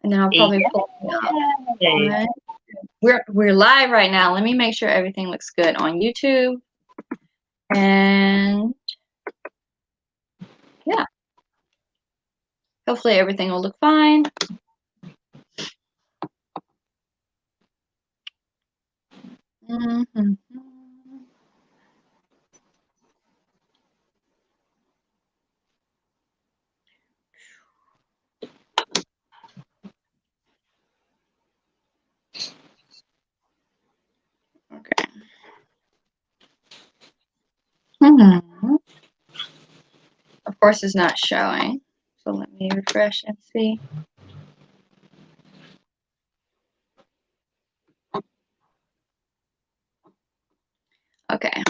And then I'll probably pull it up. We're live right now. Let me make sure everything looks good on YouTube. And yeah, hopefully everything will look fine. Mm-hmm. Okay. Mm-hmm. Of course, it's not showing. So let me refresh and see. Okay.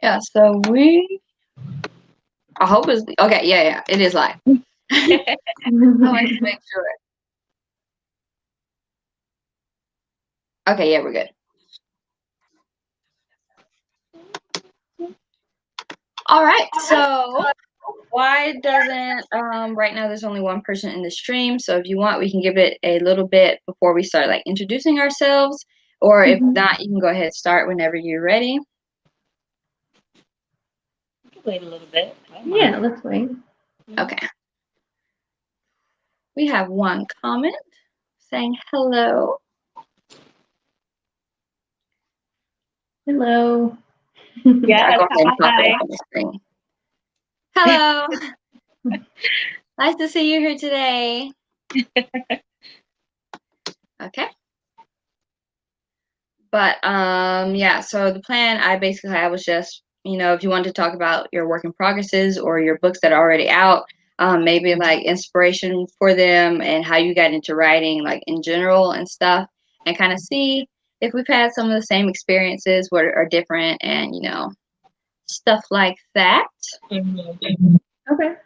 Yeah, so I hope it's okay. Yeah, it is live. I wanted to make sure. Okay, yeah, we're good. All right, so why doesn't right now there's only one person in the stream, so if you want we can give it a little bit before we start like introducing ourselves, or if not you can go ahead and start whenever you're ready. Wait a little bit. Yeah, let's wait. Okay. We have one comment saying hello. Hello. Yeah, go ahead and pop it on the screen. Hello. Nice to see you here today. Okay. But yeah, so the plan I basically had was just, you know, if you wanted to talk about your work in progresses or your books that are already out, maybe like inspiration for them and how you got into writing like in general and stuff, and kind of see if we've had some of the same experiences, what are different, and you know, stuff like that. Okay.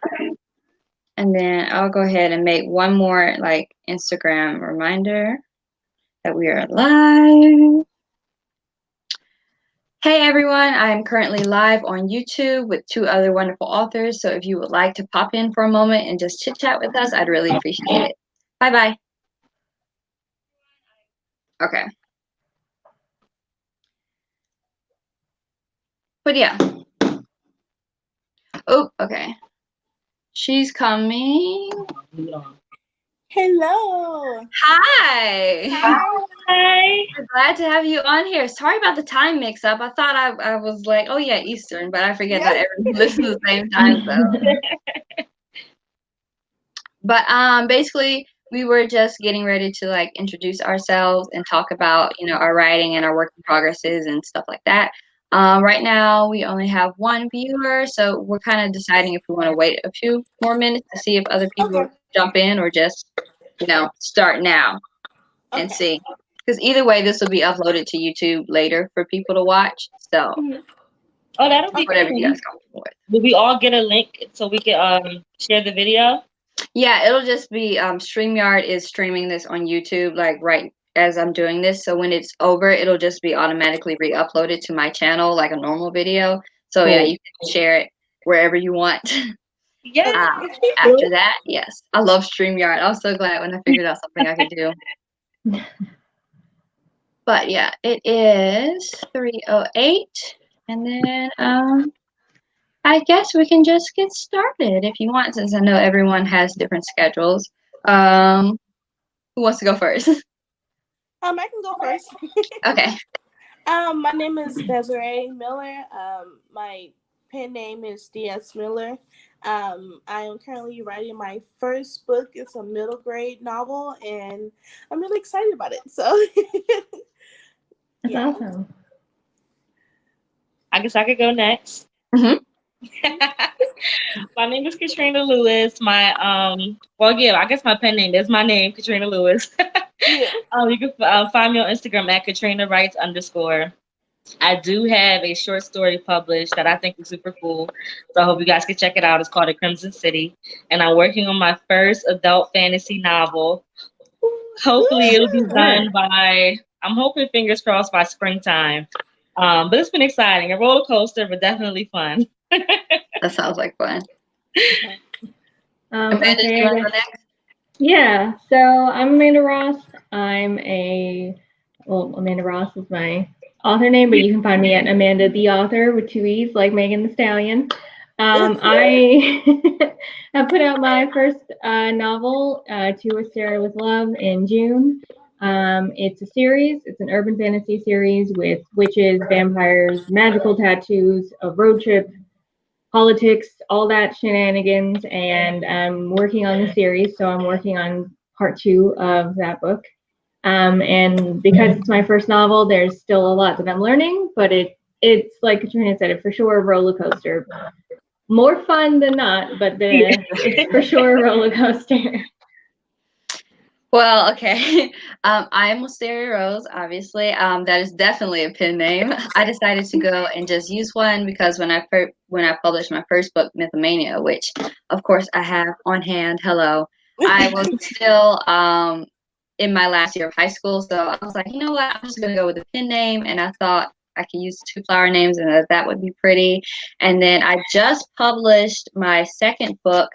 And then I'll go ahead and make one more like Instagram reminder that we are live. Hey everyone, I am currently live on YouTube with 2 other wonderful authors. So if you would like to pop in for a moment and just chit chat with us, I'd really appreciate it. Bye bye. Okay. But yeah. Oh, okay. She's coming. Hello. Hi. Hi. I'm glad to have you on here. Sorry about the time mix up. I thought I was like, oh yeah, Eastern, but I forget that everyone listens at the same time. So. But basically we were just getting ready to like introduce ourselves and talk about, you know, our writing and our work in progresses and stuff like that. Right now we only have one viewer, so we're kind of deciding if we want to wait a few more minutes to see if other people jump in or just, you know, start now and see. Because either way, this will be uploaded to YouTube later for people to watch. So, oh, that'll be whatever cool. you guys comfortable with. Will we all get a link so we can share the video? Yeah, it'll just be StreamYard is streaming this on YouTube like right as I'm doing this. So when it's over, it'll just be automatically re-uploaded to my channel like a normal video. So yeah, you can share it wherever you want. Yeah. After that, yes. I love StreamYard. I was so glad when I figured out something I could do. But yeah, it is 3:08. And then I guess we can just get started if you want, since I know everyone has different schedules. Who wants to go first? I can go first. Okay. My name is Desiree Miller. My pen name is DS Miller. I am currently writing my first book. It's a middle grade novel, and I'm really excited about it. So, That's awesome. I guess I could go next. Mm-hmm. My name is Katrina Lewis. My well, yeah, I guess my pen name is my name, Katrina Lewis. Yeah. You can find me on Instagram at Katrina Writes _ I do have a short story published that I think is super cool. So I hope you guys can check it out. It's called A Crimson City. And I'm working on my first adult fantasy novel. Hopefully it'll be done by, I'm hoping fingers crossed by springtime. But it's been exciting. A roller coaster, but definitely fun. That sounds like fun. Amanda, do Okay, you I want to go guess. next? Yeah, so I'm Amanda Ross. Amanda Ross is my author name, but you can find me at Amanda the Author with 2 E's, like Megan the Stallion. I have put out my first novel, To A Sarah with Love, in June. It's a series. It's an urban fantasy series with witches, vampires, magical tattoos, a road trip, politics, all that shenanigans, and I'm working on the series, so I'm working on part 2 of that book. And because it's my first novel, there's still a lot that I'm learning, but it's like Katrina said, it's for sure a roller coaster. More fun than not, but it's for sure a roller coaster. Well, okay. I'm Wisteria Rose, obviously. That is definitely a pen name. I decided to go and just use one because when I published my first book, Mythomania, which of course I have on hand, hello, I was still in my last year of high school, so I was like, you know what, I'm just gonna go with a pen name, and I thought I could use 2 flower names and that would be pretty. And then I just published my second book,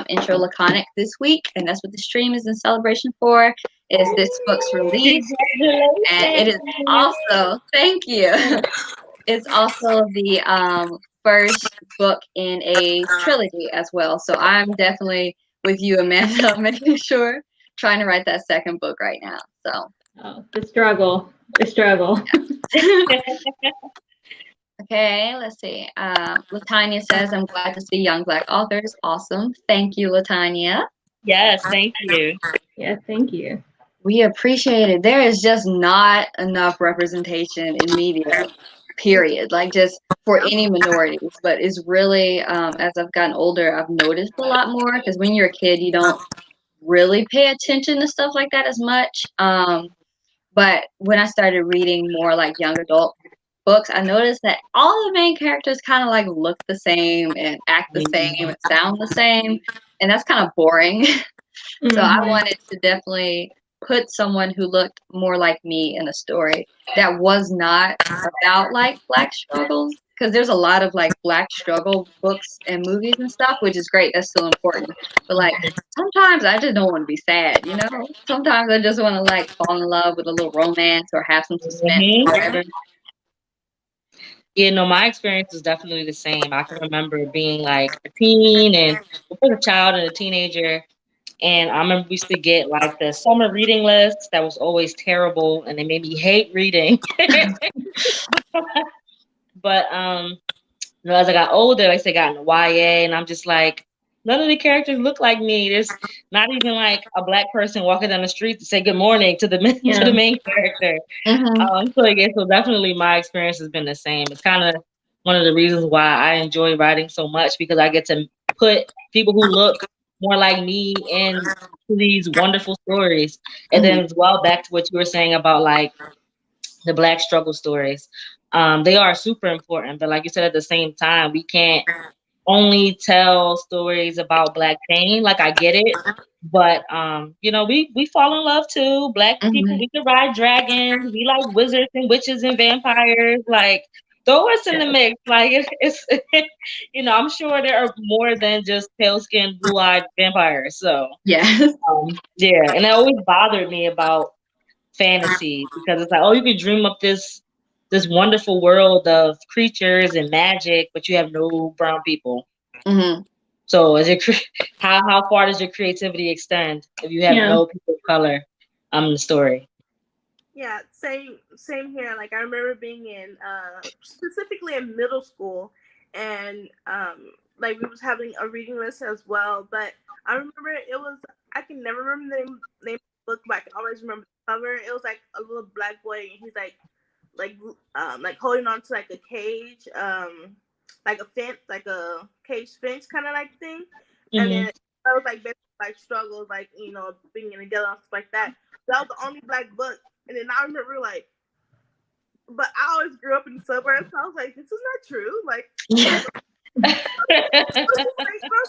Intro Laconic, this week, and that's what the stream is in celebration for. Is this book's release, and it is also thank you. It's also the first book in a trilogy as well. So I'm definitely with you, Amanda, making sure trying to write that second book right now. So The struggle. okay, let's see. Latanya says, I'm glad to see young Black authors. Awesome. Thank you, Latanya. Yes, thank you. Yeah, thank you. We appreciate it. There is just not enough representation in media, period. Like just for any minorities. But it's really, as I've gotten older, I've noticed a lot more because when you're a kid, you don't really pay attention to stuff like that as much. But when I started reading more like young adult books, I noticed that all the main characters kind of like look the same and act the same and sound the same, and that's kind of boring. So I wanted to definitely put someone who looked more like me in a story that was not about like Black struggles. Because there's a lot of like Black struggle books and movies and stuff, which is great. That's still important. But like sometimes I just don't want to be sad, you know? Sometimes I just want to like fall in love with a little romance or have some suspense or whatever. Yeah, no, my experience is definitely the same. I can remember being like a teen and before a child and a teenager. And I remember we used to get like the summer reading list that was always terrible and it made me hate reading. But as I got older, like I said, got into YA, and I'm just like, none of the characters look like me. There's not even like a Black person walking down the street to say good morning to the to the main character. So definitely my experience has been the same. It's kind of one of the reasons why I enjoy writing so much because I get to put people who look more like me into these wonderful stories. And then as well, back to what you were saying about like the Black struggle stories. They are super important, but like you said, at the same time, we can't only tell stories about Black pain. Like I get it, but we fall in love too. Black people, we can ride dragons. We like wizards and witches and vampires. Like throw us in the mix. Like it's I'm sure there are more than just pale skinned, blue eyed vampires. So Yeah. yeah, and it always bothered me about fantasy because it's like, oh, you could dream up this wonderful world of creatures and magic, but you have no brown people. So is it how far does your creativity extend if you have no people of color in the story? Yeah, same here. Like I remember being in specifically in middle school, and like we was having a reading list as well. But I remember I can never remember the name of the book, but I can always remember the cover. It was like a little Black boy, and he's like holding on to like a cage, like a fence, like a cage fence kind of like thing. And then it was like basically like struggles, like being together and stuff like that. That was the only Black book. And then I remember but I always grew up in the suburbs, so I was like, this is not true. Like, I was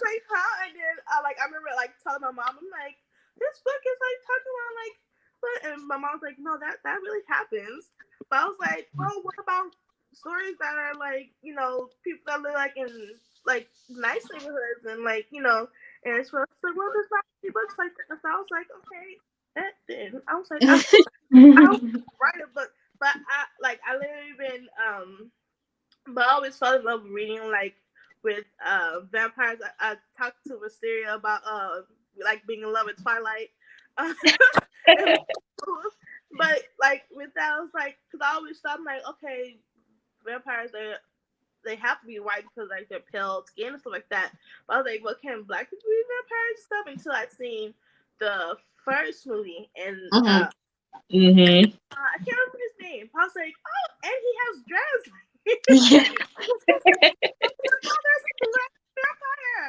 like, huh? And then I remember like telling my mom, I'm like, this book is like talking about like what? And my mom was like, no, that really happens. But I was like, well, what about stories that are like, people that live like in like nice neighborhoods and like, And she was like, well, this not books like that. So I was like, okay, that then. I was like, I write a book, but I literally been but I always fell in love with reading like with vampires. I talked to Wisteria about like being in love with Twilight. But like with that, I was like, because I always thought, I'm like, okay, vampires they have to be white because like their pale skin and stuff like that. But I was like, well, can black people be vampires and stuff? Until I seen the first movie and Mhm. I can't remember his name. I was like, oh, and he has dreads. Yeah. Vampire.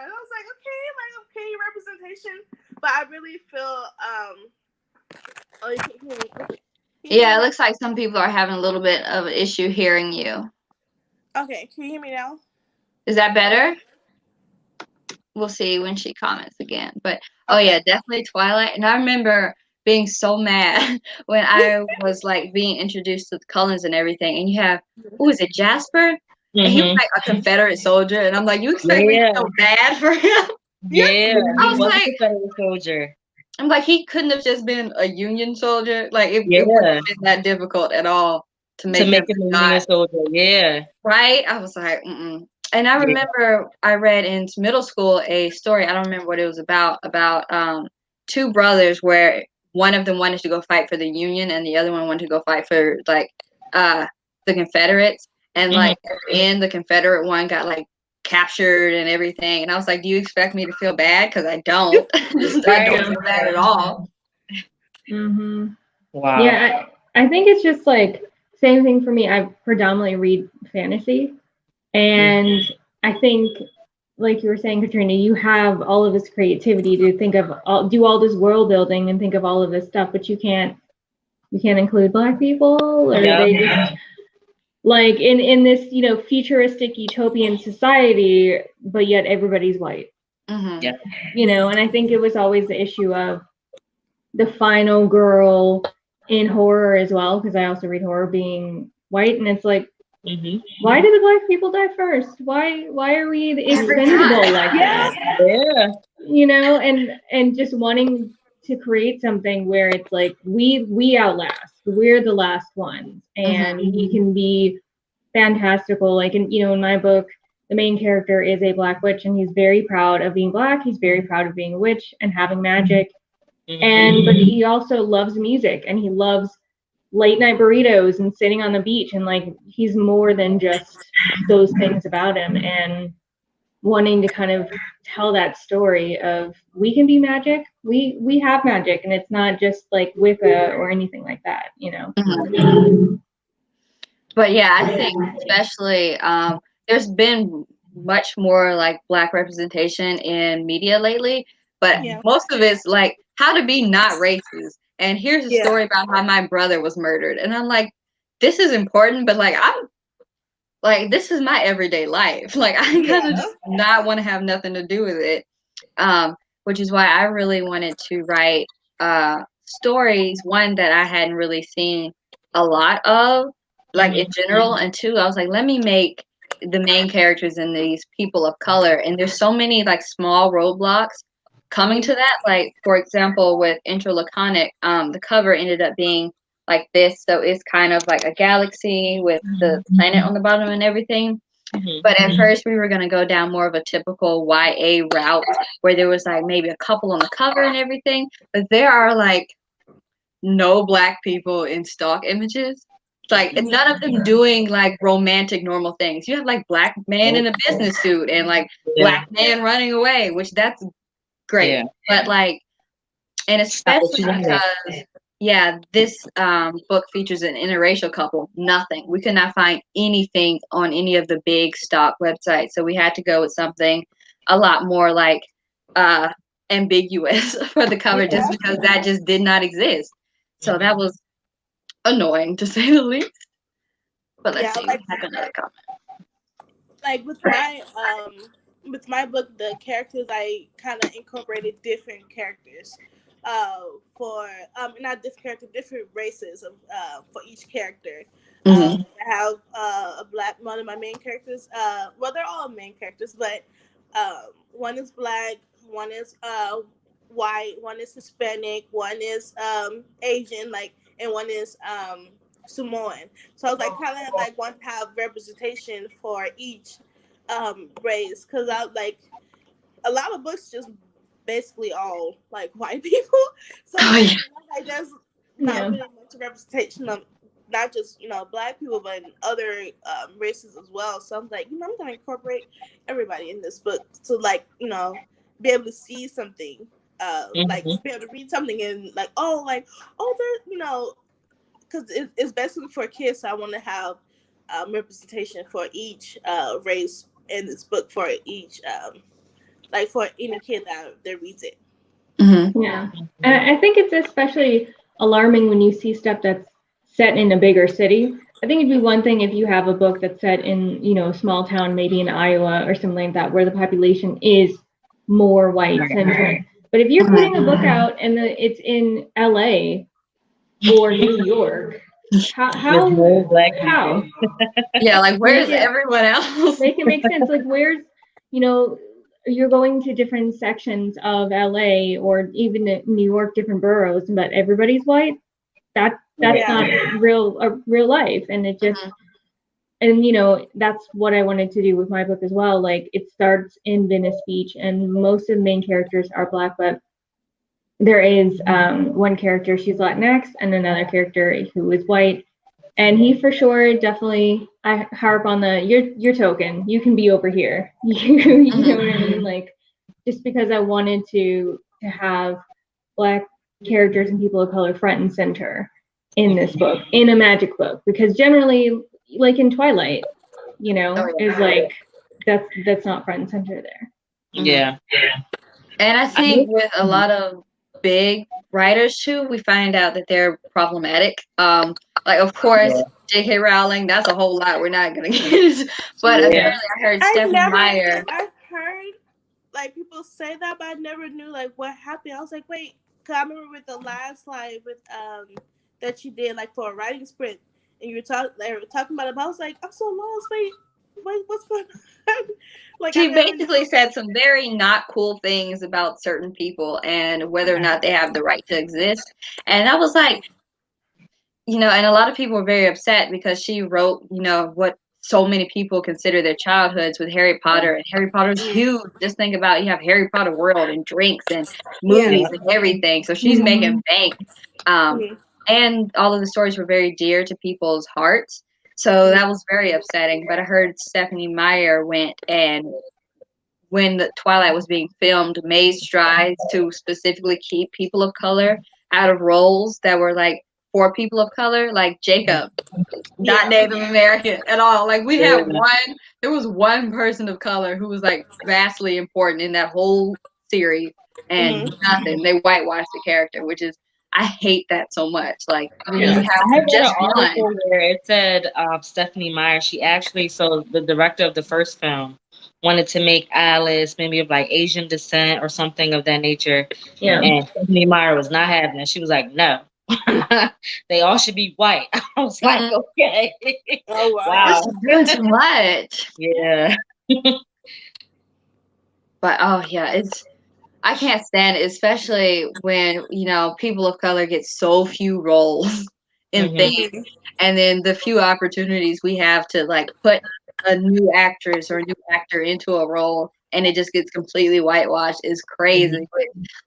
And I was like, okay, representation. But I really feel oh, you can't hear me. Can you Yeah, hear it me looks like some people are having a little bit of an issue hearing you. now? Okay, can you hear me now? Is that better? We'll see when she comments again. But oh Okay. yeah, definitely Twilight. And I remember being so mad when I was like being introduced to the colors and everything. And you have, who is it, Jasper? And he was like a Confederate soldier. And I'm like, you expect me to feel bad for him? Yeah, I he was was like, a Confederate soldier. I'm like, he couldn't have just been a Union soldier. Like it wouldn't Yeah, have been that difficult at all to to make make him him a not Union soldier. Yeah, right. I was like, mm-mm. And I yeah. remember I read in middle school a story. I don't remember what it was about two brothers where one of them wanted to go fight for the Union and the other one wanted to go fight for like the Confederates. And like at the end, the Confederate one got like captured and everything. And I was like, do you expect me to feel bad? Because I don't. I don't feel bad at all. Mm-hmm. Wow. Yeah, I think it's just like same thing for me. I predominantly read fantasy, and I think, like you were saying, Katrina, you have all of this creativity to think of, do all this world building and think of all of this stuff, but you can't include Black people, or they just like in this futuristic utopian society, but yet everybody's white. Mm-hmm. Yeah. And I think it was always the issue of the final girl in horror as well, because I also read horror, being white, and it's like, why do the Black people die first? Why are we expendable like that? Yeah. And just wanting to create something where it's like we outlast, we're the last ones, and we can be fantastical. Like in my book, the main character is a Black witch, and he's very proud of being Black. He's very proud of being a witch and having magic. But he also loves music, and he loves late night burritos and sitting on the beach, and like he's more than just those things about him, and wanting to kind of tell that story of we can be magic, we have magic, and it's not just like Wicca or anything like that. But yeah, I think especially there's been much more like Black representation in media lately, but most of it's like how to be not racist. And here's a story about how my brother was murdered. And I'm like, this is important, but like I'm like this is my everyday life. Like I kind of just not want to have nothing to do with it. Which is why I really wanted to write stories, one that I hadn't really seen a lot of, like in general, and two, I was like, let me make the main characters in these people of color. And there's so many like small roadblocks coming to that. Like for example, with Intro Laconic, the cover ended up being like this. So it's kind of like a galaxy with the planet on the bottom and everything. But at first we were going to go down more of a typical YA route where there was like maybe a couple on the cover and everything. But there are like no Black people in stock images. Like none of them doing like romantic normal things. You have like Black man in a business suit and like Black man running away, which that's great. Yeah. But like, and especially because this book features an interracial couple. Nothing. We could not find anything on any of the big stock websites. So we had to go with something a lot more like ambiguous for the cover, just because that just did not exist. So that was annoying to say the least. But let's see. Like, we have another comment. Like with my book, the characters, I kind of incorporated different characters for not different characters, different races of for each character. I have a Black, one of my main characters. Well, they're all main characters, but one is Black, one is white, one is Hispanic, one is Asian, like, and one is Samoan. So I was like kind of like want to have representation for each race, because I like a lot of books just basically all like white people. So like there's not really much representation of not just Black people, but other races as well. So I'm like, I'm gonna incorporate everybody in this book to like be able to see something, like be able to read something and like there because it's basically for kids. So I want to have representation for each race in this book for each like for any kid that reads it. Mm-hmm. Yeah, and I think it's especially alarming when you see stuff that's set in a bigger city. I think it'd be one thing if you have a book that's set in a small town, maybe in Iowa or something like that, where the population is more white centric. But if you're putting a book out and it's in LA or New York, how Black people. Yeah, like where's everyone else? Make it make sense. Like where's you're going to different sections of LA or even New York, different boroughs, but everybody's white. That's not real life, and it just and that's what I wanted to do with my book as well. Like it starts in Venice Beach, and most of the main characters are Black, but there is one character, she's Latinx, and another character who is white. And he for sure definitely, I harp on the you're token. You can be over here. You know what I mean? Like just because I wanted to have Black characters and people of color front and center in this book, in a magic book, because generally, like in Twilight, is like that's not front and center there. Yeah. And I think with a lot of big writers too, we find out that they're problematic. Like of course, J.K. Rowling, that's a whole lot we're not gonna get into. But apparently I heard Stephenie Meyer. I've heard like people say that, but I never knew like what happened. I was like, wait, cause I remember with the last slide with that you did like for a writing sprint, and you were talking about it. But I was like, I'm so lost. Wait, what's going on? Like she basically said some very not cool things about certain people and whether or not they have the right to exist. And I was like, and a lot of people were very upset because she wrote, what so many people consider their childhoods with Harry Potter, and Harry Potter's huge. Just think about you have Harry Potter world and drinks and movies and everything. So she's making bank. And all of the stories were very dear to people's hearts. So that was very upsetting. But I heard Stephenie Meyer went and when the Twilight was being filmed, made strides to specifically keep people of color out of roles that were like for people of color, like Jacob, not Native American at all. Like we had there was one person of color who was like vastly important in that whole series, and nothing. They whitewashed the character, which is I hate that so much. Like when you have just one. Where it said Stephenie Meyer, she actually the director of the first film wanted to make Alice maybe of like Asian descent or something of that nature. Yeah. And Stephenie Meyer was not having it. She was like, no. They all should be white. I was like, okay. Oh wow. This is doing too much. Yeah. But I can't stand it, especially when, people of color get so few roles in things, and then the few opportunities we have to like put a new actress or a new actor into a role and it just gets completely whitewashed is crazy.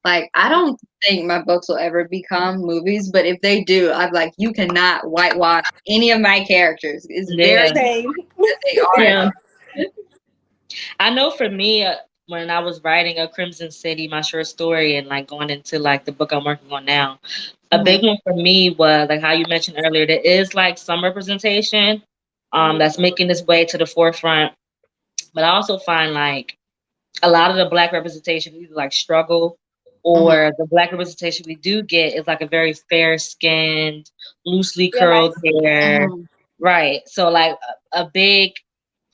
Like I don't think my books will ever become movies, but if they do, I'm like, you cannot whitewash any of my characters. It's very same. They are. Yeah. I know for me, when I was writing A Crimson City, my short story, and like going into like the book I'm working on now, a big one for me was like how you mentioned earlier, there is like some representation that's making its way to the forefront. But I also find like a lot of the Black representation either like struggle or the Black representation we do get is like a very fair skinned, loosely curled hair. Right. So like a big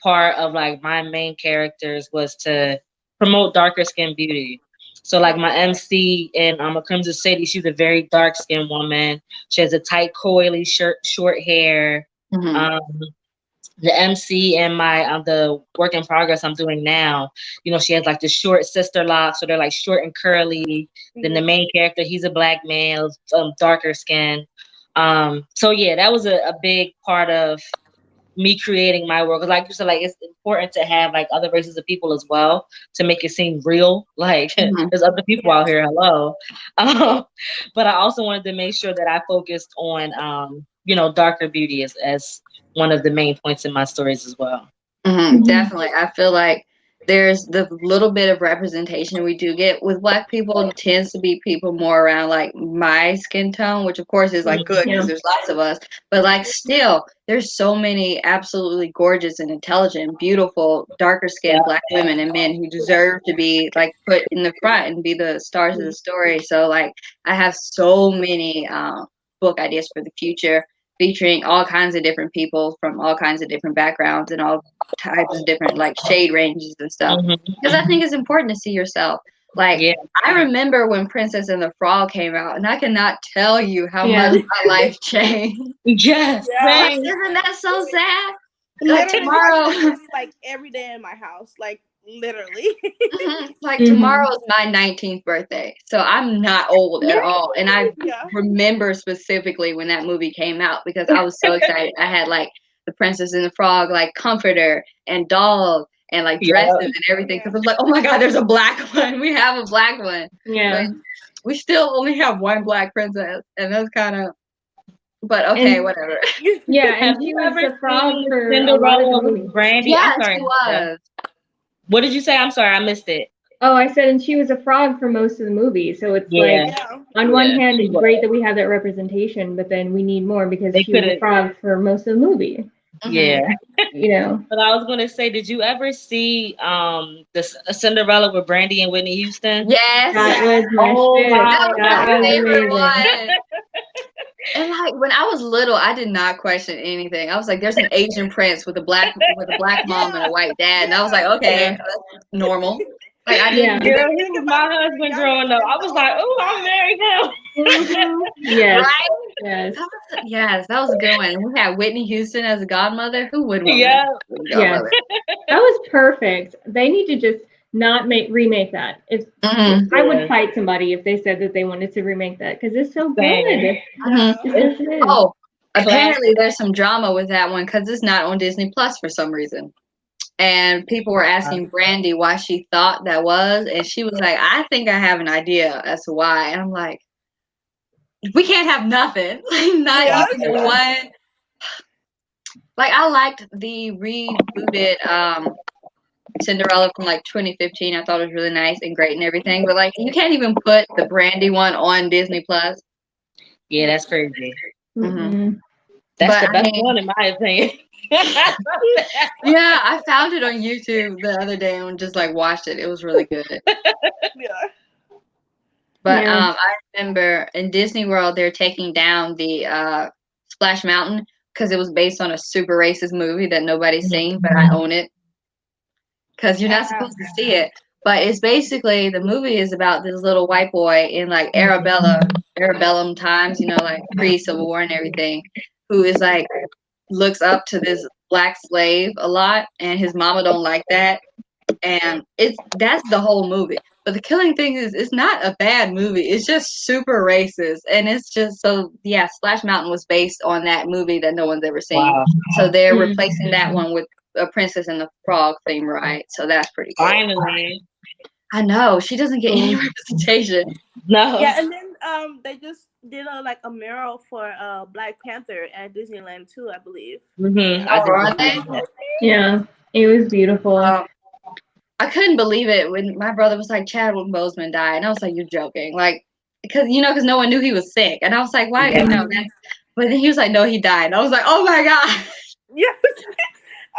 part of like my main characters was to promote darker skin beauty. So like my MC in A Crimson City, she's a very dark skinned woman. She has a tight, coily short hair. the MC and my the work in progress I'm doing now, she has like the short sister locks, so they're like short and curly. Then the main character, he's a black man, darker skin. So yeah, that was a big part of me creating my world. 'Cause like you said, like it's important to have like other races of people as well to make it seem real. Like there's other people out here. Hello. But I also wanted to make sure that I focused on darker beauty as one of the main points in my stories as well. Definitely. I feel like there's the little bit of representation we do get with Black people. It tends to be people more around like my skin tone, which of course is like good because there's lots of us. But like still, there's so many absolutely gorgeous and intelligent, beautiful, darker skinned Black women and men who deserve to be like put in the front and be the stars of the story. So like I have so many book ideas for the future, featuring all kinds of different people from all kinds of different backgrounds and all types of different like shade ranges and stuff. Because I think it's important to see yourself. Like I remember when Princess and the Frog came out, and I cannot tell you how much my life changed. Yes, like, isn't that so sad? Like Literally, tomorrow, like every day in my house, like literally. Like tomorrow is my 19th birthday, so I'm not old at all. And I remember specifically when that movie came out because I was so excited. I had like the Princess and the Frog like comforter and dolls and like dresses and everything because I was like, oh my god, there's a Black one. We have a Black one. But we still only have one Black princess, and that's kind of. But okay, whatever. And she was the frog for a lot of the movie. Brandy. Yeah, I'm sorry. she was. What did you say? I'm sorry, I missed it. Oh, I said, and she was a frog for most of the movie. So it's like, on one hand, it's great that we have that representation, but then we need more because she was a frog for most of the movie. Yeah. But I was going to say, did you ever see the Cinderella with Brandy and Whitney Houston? Yes. That was my shit. That was my favorite one. And like when I was little, I did not question anything. I was like, "There's an Asian prince with a black mom and a white dad," and I was like, "Okay, that's normal." Like I didn't. Girl, he was my husband growing up. I was like, "Oh, I'll marry him." Yes. Right? Yes, that was a good one. We had Whitney Houston as a godmother. Who would want godmother? That was perfect. They need to just not remake that. If I would fight somebody if they said that they wanted to remake that because it's so good. Oh, apparently there's some drama with that one because it's not on Disney Plus for some reason. And people were asking Brandy why she thought that was, and she was like, "I think I have an idea as to why." And I'm like, "We can't have nothing, like not even one." Like I liked the rebooted Cinderella from like 2015. I thought it was really nice and great and everything, but like you can't even put the Brandy one on Disney Plus. Yeah, that's crazy. Mm-hmm. That's the best one in my opinion. Yeah, I found it on YouTube the other day and just like watched it. It was really good. But I remember in Disney World they're taking down the Splash Mountain because it was based on a super racist movie that nobody's seen, but I own it because you're not supposed to see it. But it's basically the movie is about this little white boy in like Arabellum times, like pre-Civil War and everything, who is like looks up to this Black slave a lot, and his mama don't like that, and that's the whole movie. But the killing thing is, it's not a bad movie. It's just super racist, and it's just Splash Mountain was based on that movie that no one's ever seen. Wow. So they're replacing that one with a Princess and the Frog theme, right? So that's pretty cool. Finally. I know she doesn't get any representation. No. Yeah, and then they just did a mural for Black Panther at Disneyland too, I believe. Yeah, it was beautiful. I couldn't believe it when my brother was like, Chadwick Boseman died, and I was like, you're joking, like because no one knew he was sick, and I was like, why? But then he was like, no, he died, and I was like, oh my god. Yes.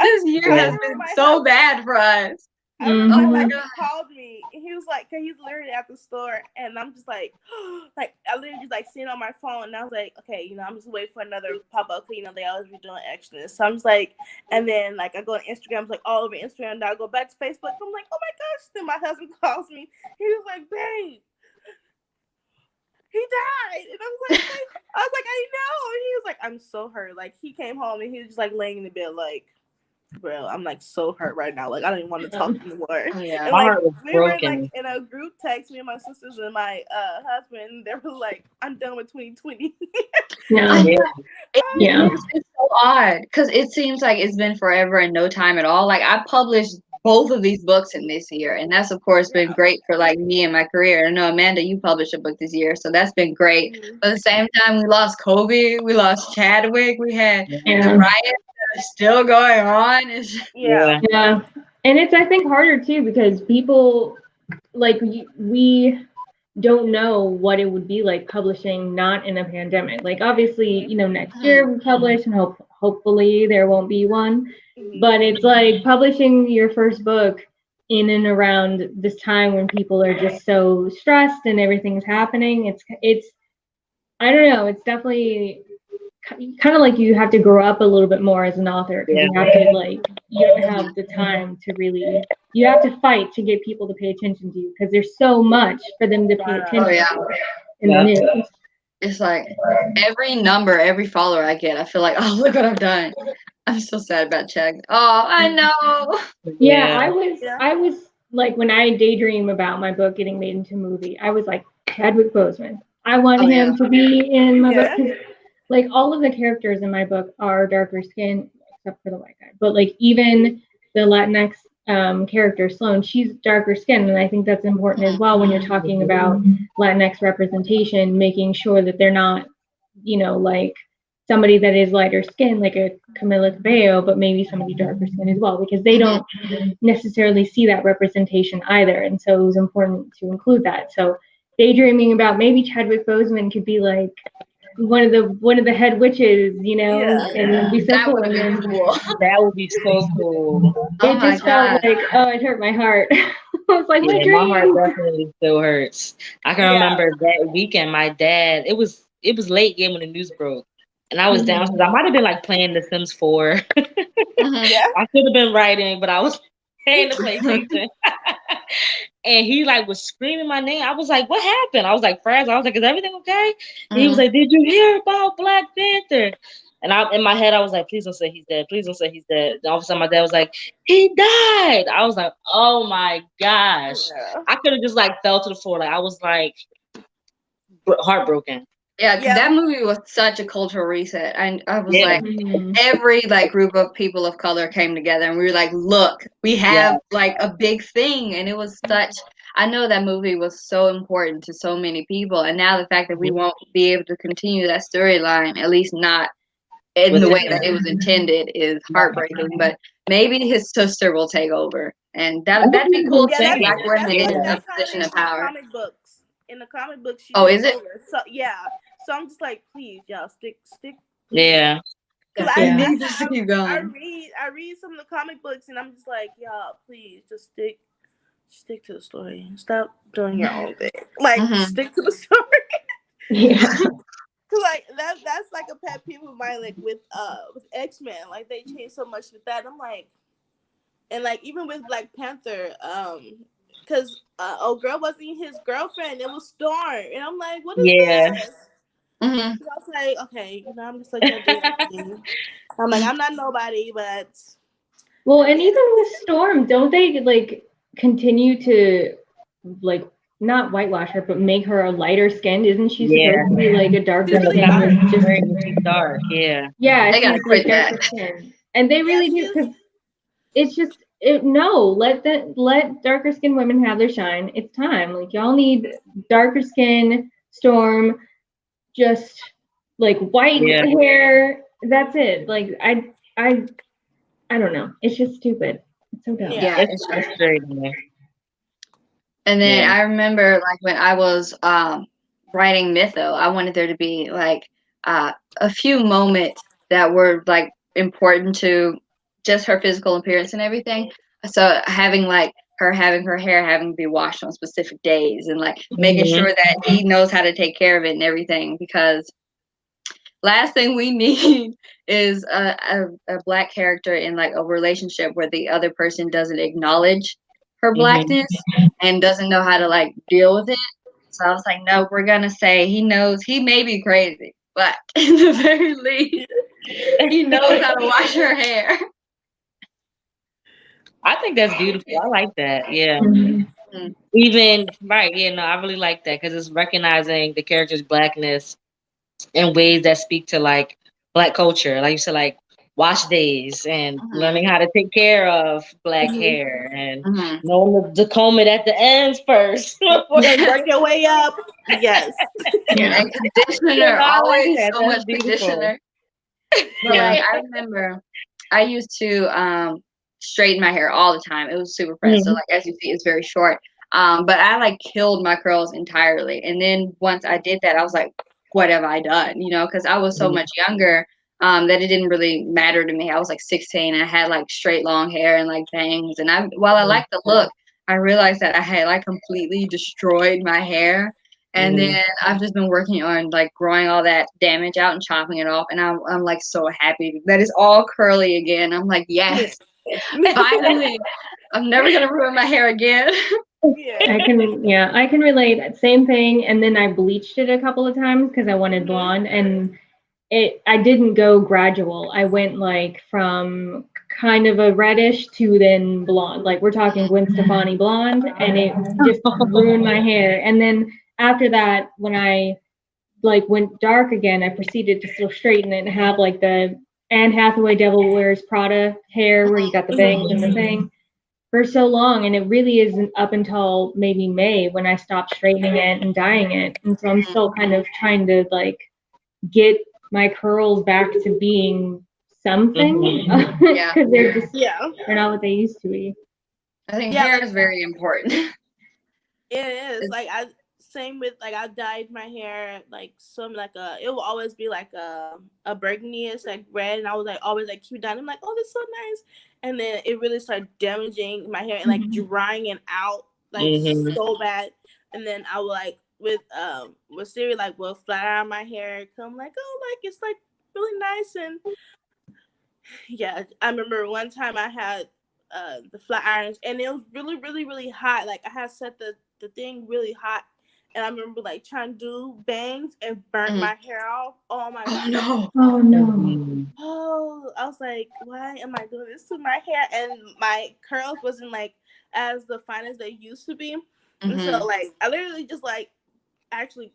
This year has been so bad for us. Oh my god! He called me. He was like, "Cause he's literally at the store," and I'm just like, I literally just like sitting on my phone, and I was like, "Okay, I'm just waiting for another pop up. They always be doing extras." So I'm just like, and then like I go on Instagram, it's like all over Instagram. And I go back to Facebook. I'm like, "Oh my gosh!" Then my husband calls me. He was like, "Babe, he died," and I was like, "I know." And he was like, "I'm so hurt." Like he came home and he was just like laying in the bed, like. bro, I'm like so hurt right now. Like I don't even want to talk anymore. Oh yeah. And My like heart was we were like broken. in a group text, me and my sisters and my husband. They were like, "I'm done with 2020." Yeah. Yeah. Yeah. It's so odd because it seems like it's been forever and no time at all. Like I published both of these books in this year, and that's of course been great for like me and my career. I know Amanda, you published a book this year, so that's been great. Mhm. But at the same time, we lost Kobe, we lost Chadwick, we had the Yeah. riots that are still going on. Yeah. Yeah. And it's, I think, harder too because people, like, we don't know what it would be like publishing not in a pandemic. Like, obviously, you know, next year we publish and hopefully there won't be one. Mhm. But it's like publishing your first book in and around this time when people are just so stressed and everything's happening. It's I don't know, it's definitely kind of like you have to grow up a little bit more as an author because you have to, like, you don't have the time to really, you have to fight to get people to pay attention to you because there's so much for them to pay attention Oh yeah. to in the news. It's like every number, every follower I get, I feel like, oh, look what I've done. I'm so sad about Chad. Oh, I know. Yeah, Yeah. I was like, when I daydream about my book getting made into a movie, I was like, Chadwick Boseman. I want Oh, him yeah. to be in my book Yeah. 'cause, like, all of the characters in my book are darker skin, except for the white guy. But like even the Latinx character Sloane, she's darker skin, and I think that's important as well when you're talking about Latinx representation, making sure that they're not, you know, like somebody that is lighter skin, like a Camila Cabello, but maybe somebody darker skin as well, because they don't necessarily see that representation either. And so it was important to include that. So daydreaming about maybe Chadwick Boseman could be like one of the head witches, you know, Yeah. and it would be so That cool. would have And been then cool. That would be so cool. Oh it my just felt God. like, oh, it hurt my heart. I was like, my Yeah, my heart dream. definitely still hurts. I can remember that weekend, my dad. It was late game when the news broke, and I was downstairs. I might have been like playing The Sims 4. Mhm. Yeah. I should have been writing, but I was playing the PlayStation. And he like was screaming my name. I was like, "What happened?" I was like, "Friends." I was like, "Is everything okay?" And he was Mhm. like, "Did you hear about Black Panther?" And I, in my head, I was like, "Please don't say he's dead. Please don't say he's dead." And all of a sudden, my dad was like, "He died." I was like, "Oh my gosh!" Yeah. I could have just like fell to the floor. Like I was like heartbroken. Yeah, Yeah. that movie was such a cultural reset. I was Yeah, like, every like group of people of color came together and we were like, look, we yeah, have like a big thing. And it was such, I know that movie was so important to so many people. And now the fact that we won't be able to continue that storyline, at least not in with the way him. that it was intended, is heartbreaking. But maybe his sister will take over. And that'd be cool Yeah, to see that's Black women in a that's how it position is of in the power. comic books. In the comic book, she Oh, takes is it? over. So yeah, so I'm just like, please, y'all, stick. Yeah, Because We Yeah. need this to keep I going. read some of the comic books, and I'm just like, y'all, please, just stick to the story. Stop doing your own thing. Like, Mhm. stick to the story. Yeah. Cause like that's like a pet peeve of mine. Like with X-Men, like they changed so much with that. I'm like, and like even with Black Panther, because old girl wasn't his girlfriend. It was Storm, and I'm like, what is yeah. this? Mhm. So I was like, okay, I'm just like y'all do your thing. I'm like, I'm not nobody, but Well, and even with Storm, don't they like continue to like not whitewash her, but make her a lighter skinned? Isn't she Yeah. supposed to be like a darker She's really skin? dark. With just She's dark. Yeah. yeah, They gotta she's like quit that. darker skin, and they really do she's because it's just no, let darker skinned women have their shine. It's time. Like y'all need darker skin, Storm, just like white Yeah. hair. That's it. Like I don't know. It's just stupid. It's so dumb. Yeah, It's it's frustrating. And then Yeah. I remember like when I was writing Mytho, I wanted there to be like a few moments that were like important to just her physical appearance and everything. So having like her having her hair having to be washed on specific days and like making Mhm. sure that he knows how to take care of it and everything, because last thing we need is a black character in like a relationship where the other person doesn't acknowledge her Mhm. blackness and doesn't know how to like deal with it. So I was like, no, we're gonna say he knows. He may be crazy, but in the very least, he knows how to wash her hair. I think that's beautiful. I like that. Yeah. Mhm. Mhm. Even right. Yeah. No, I really like that because it's recognizing the character's blackness in ways that speak to like black culture, like you said, like wash days and Mhm. learning how to take care of black Mhm. hair and Mhm. knowing to comb it at the ends first before And you. work your way up. Yes. Yeah. And Yeah, conditioner, no, I like always that. so That's much beautiful. conditioner. But Yeah. like I remember I used to straighten my hair all the time. It was super pressed. So Mhm. like as you see it's very short. But I like killed my curls entirely. And then once I did that I was like, what have I done? You know, because I was so much younger that it didn't really matter to me. I was like 16 and I had like straight long hair and like bangs. And I while I liked the look, I realized that I had like completely destroyed my hair. And Mhm. then I've just been working on like growing all that damage out and chopping it off. And I'm like so happy that it's all curly again. I'm like, Yeah. yes, finally. I'm never gonna ruin my hair again. Yeah. I can relate. Same thing. And then I bleached it a couple of times because I wanted Mhm. blonde, and I didn't go gradual. I went like from kind of a reddish to then blonde. Like we're talking Gwen Stefani blonde, and it just ruined my hair. And then after that, when I like went dark again, I proceeded to still straighten it and have like the Anne Hathaway Devil Wears Prada hair where you got the bangs and the thing for so long. And it really isn't up until maybe May when I stopped straightening it and dyeing it. And so I'm still kind of trying to like get my curls back to being something Mhm. Yeah. because Yeah. they're not what they used to be. I think Yeah, hair like is very important. it is. Like I same with like I dyed my hair like some like it will always be like a burgundy, it's like red, and I was like always like keep dyeing. I'm like, oh, this is so nice. And then it really started damaging my hair and like drying it out like Mhm. so bad. And then I would like with Siri like will flat iron my hair, come like, oh, like it's like really nice. And yeah, I remember one time I had the flat irons and it was really, really, really hot. Like I had set the thing really hot, and I remember like trying to do bangs and burnt Mhm. my hair off. Oh my Oh god. no. Oh no. Mhm. Oh, I was like, why am I doing this to my hair? And my curls wasn't like as the fine as they used to be. And so Mhm. like I literally just like actually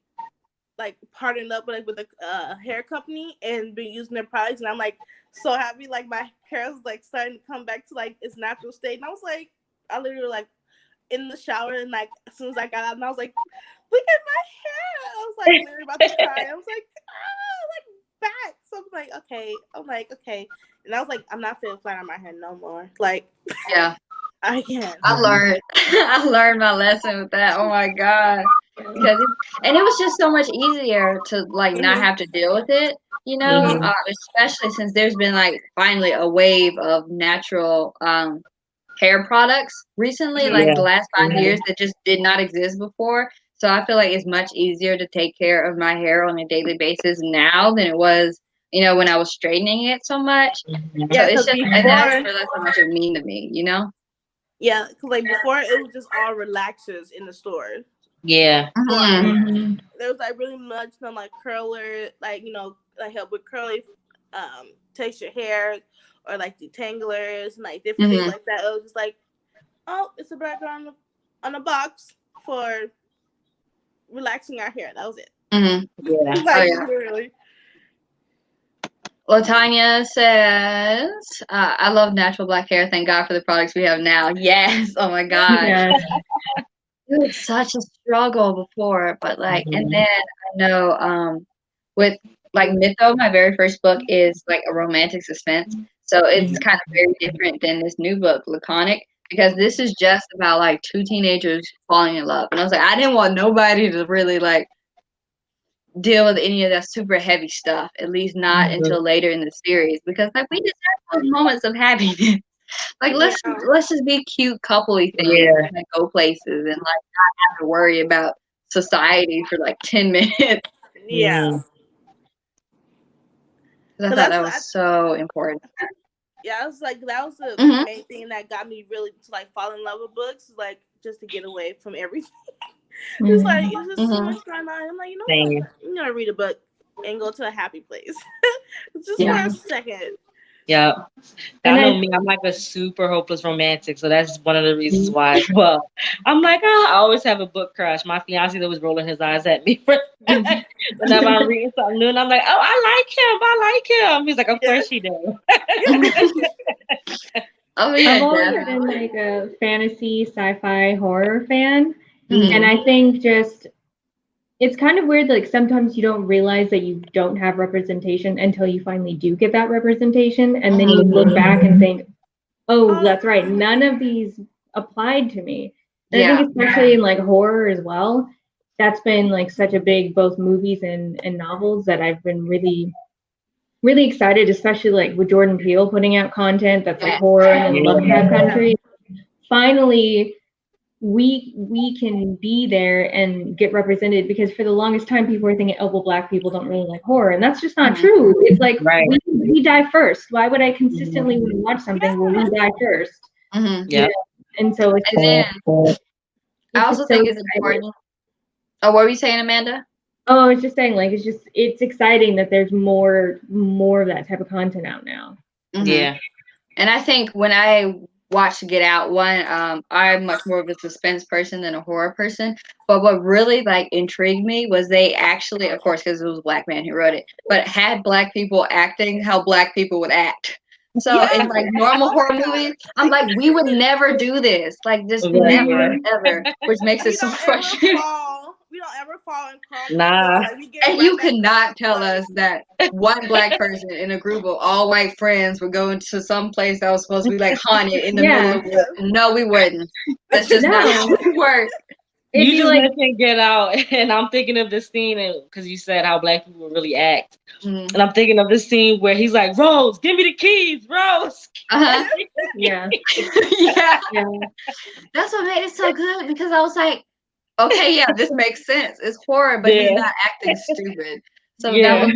like partnered up with a hair company and been using their products, and I'm like so happy. Like my hair was like starting to come back to like its natural state, and I was like, I literally like in the shower, and like as soon as I got out, and I was like, look at my hair. I was like literally about to cry. I was like, like back. So I'm like, okay. I'm like, okay. And I was like, I'm not feeling flat on my head no more. Like Yeah. I can't. I learned I learned my lesson with that. Oh my god. Because and it was just so much easier to like not Mhm. have to deal with it, you know, Mhm. especially since there's been like finally a wave of natural hair products recently, Mhm. like Yeah. the last 5 years Mhm. that just did not exist before. So I feel like it's much easier to take care of my hair on a daily basis now than it was, you know, when I was straightening it so much. So Yeah, it's because just, and I just before, realized how much it mean to me, you know? yeah, because like before it was just all relaxers in the store. Yeah. For Mhm. Mhm. there was like really much no like curler, like like help with curly texture hair or like detanglers and like different things Mhm. like that. It was just like, oh, it's a background on a box for relaxing our hair. That was it. Mhm. Yeah. Oh Like yeah. literally. Latanya says, I love natural black hair. Thank God for the products we have now. Yes. Oh my gosh. Yes. It was such a struggle before, but like, and Mhm. then I know, with like Mytho, my very first book is like a romantic suspense. So it's Mhm. kind of very different than this new book, Laconic, because this is just about like two teenagers falling in love. And I was like, I didn't want nobody to really like deal with any of that super heavy stuff, at least not Mhm. until later in the series, because like we just have those moments of happiness. Like Yeah. let's just be cute coupley things Yeah. and go places and like not have to worry about society for like 10 minutes. Yeah. Mhm. 'Cause I So thought that's that what I, was so important. yeah, I was like that was the Hmm. main thing that got me really to like fall in love with books, like just to get away from everything. It's like Mhm. it's just so Hmm. much going on. I'm like, you know what? Same. I'm gonna read a book and go to a happy place, just for Yeah. a Yeah. second. Yeah. And I know I, me, I'm like a super hopeless romantic, so that's one of the reasons why as well. I'm like, oh, I always have a book crush. My fiance always rolling his eyes at me whenever I'm reading something new, and I'm like, oh, I like him. He's like, of course you do. Oh yeah, I've always been definitely. like a fantasy, sci-fi, horror fan, and Mhm. I think just it's kind of weird. Like sometimes you don't realize that you don't have representation until you finally do get that representation, and then you look back and think, oh, that's right, none of these applied to me. And I Yeah. think especially in like horror as well, that's been like such a big both movies and novels that I've been really excited, especially like with Jordan Peele putting out content that's like Yes. horror and then Lovecraft Yeah. Country. Finally, we can be there and get represented because for the longest time people were thinking, oh well, Black people don't really like horror, and that's just not Mhm. true. It's like Right. we die first. Why would I Mhm. consistently want to watch something where we die first? Mhm. You Yep. know? And so And then I it's also just so think it's exciting. important. Oh, what were you saying, Amanda? Oh, I was just saying, like it's exciting that there's more of that type of content out now. Mhm. Yeah. And I think when I watched Get Out, I'm much more of a suspense person than a horror person. But what really like intrigued me was they actually, of course, because it was a Black man who wrote it, but had Black people acting how Black people would act. So in like normal Oh horror my God. movies, I'm like, we would never do this. Like just Right. never, ever. Which makes it We so don't ever frustrating. fall. We don't ever fall and crawl on the floor. Nah. Like we get And right you back could not up. tell us that one Black person in a group of all white friends would go into some place that was supposed to be like haunted in the middle Yeah. of the woods. No, we wouldn't. That's just not how No. it works. It'd You be just like, mentioned Get Out, and I'm thinking of this scene, because you said how Black people really act, Mm-hmm. and I'm thinking of this scene where he's like, "Rose, give me the keys, Rose." Uh-huh. yeah. Yeah. Yeah. That's what made it so good because I was like, okay, yeah, this makes sense. It's horror, but he's Yeah. not acting stupid. So Yeah.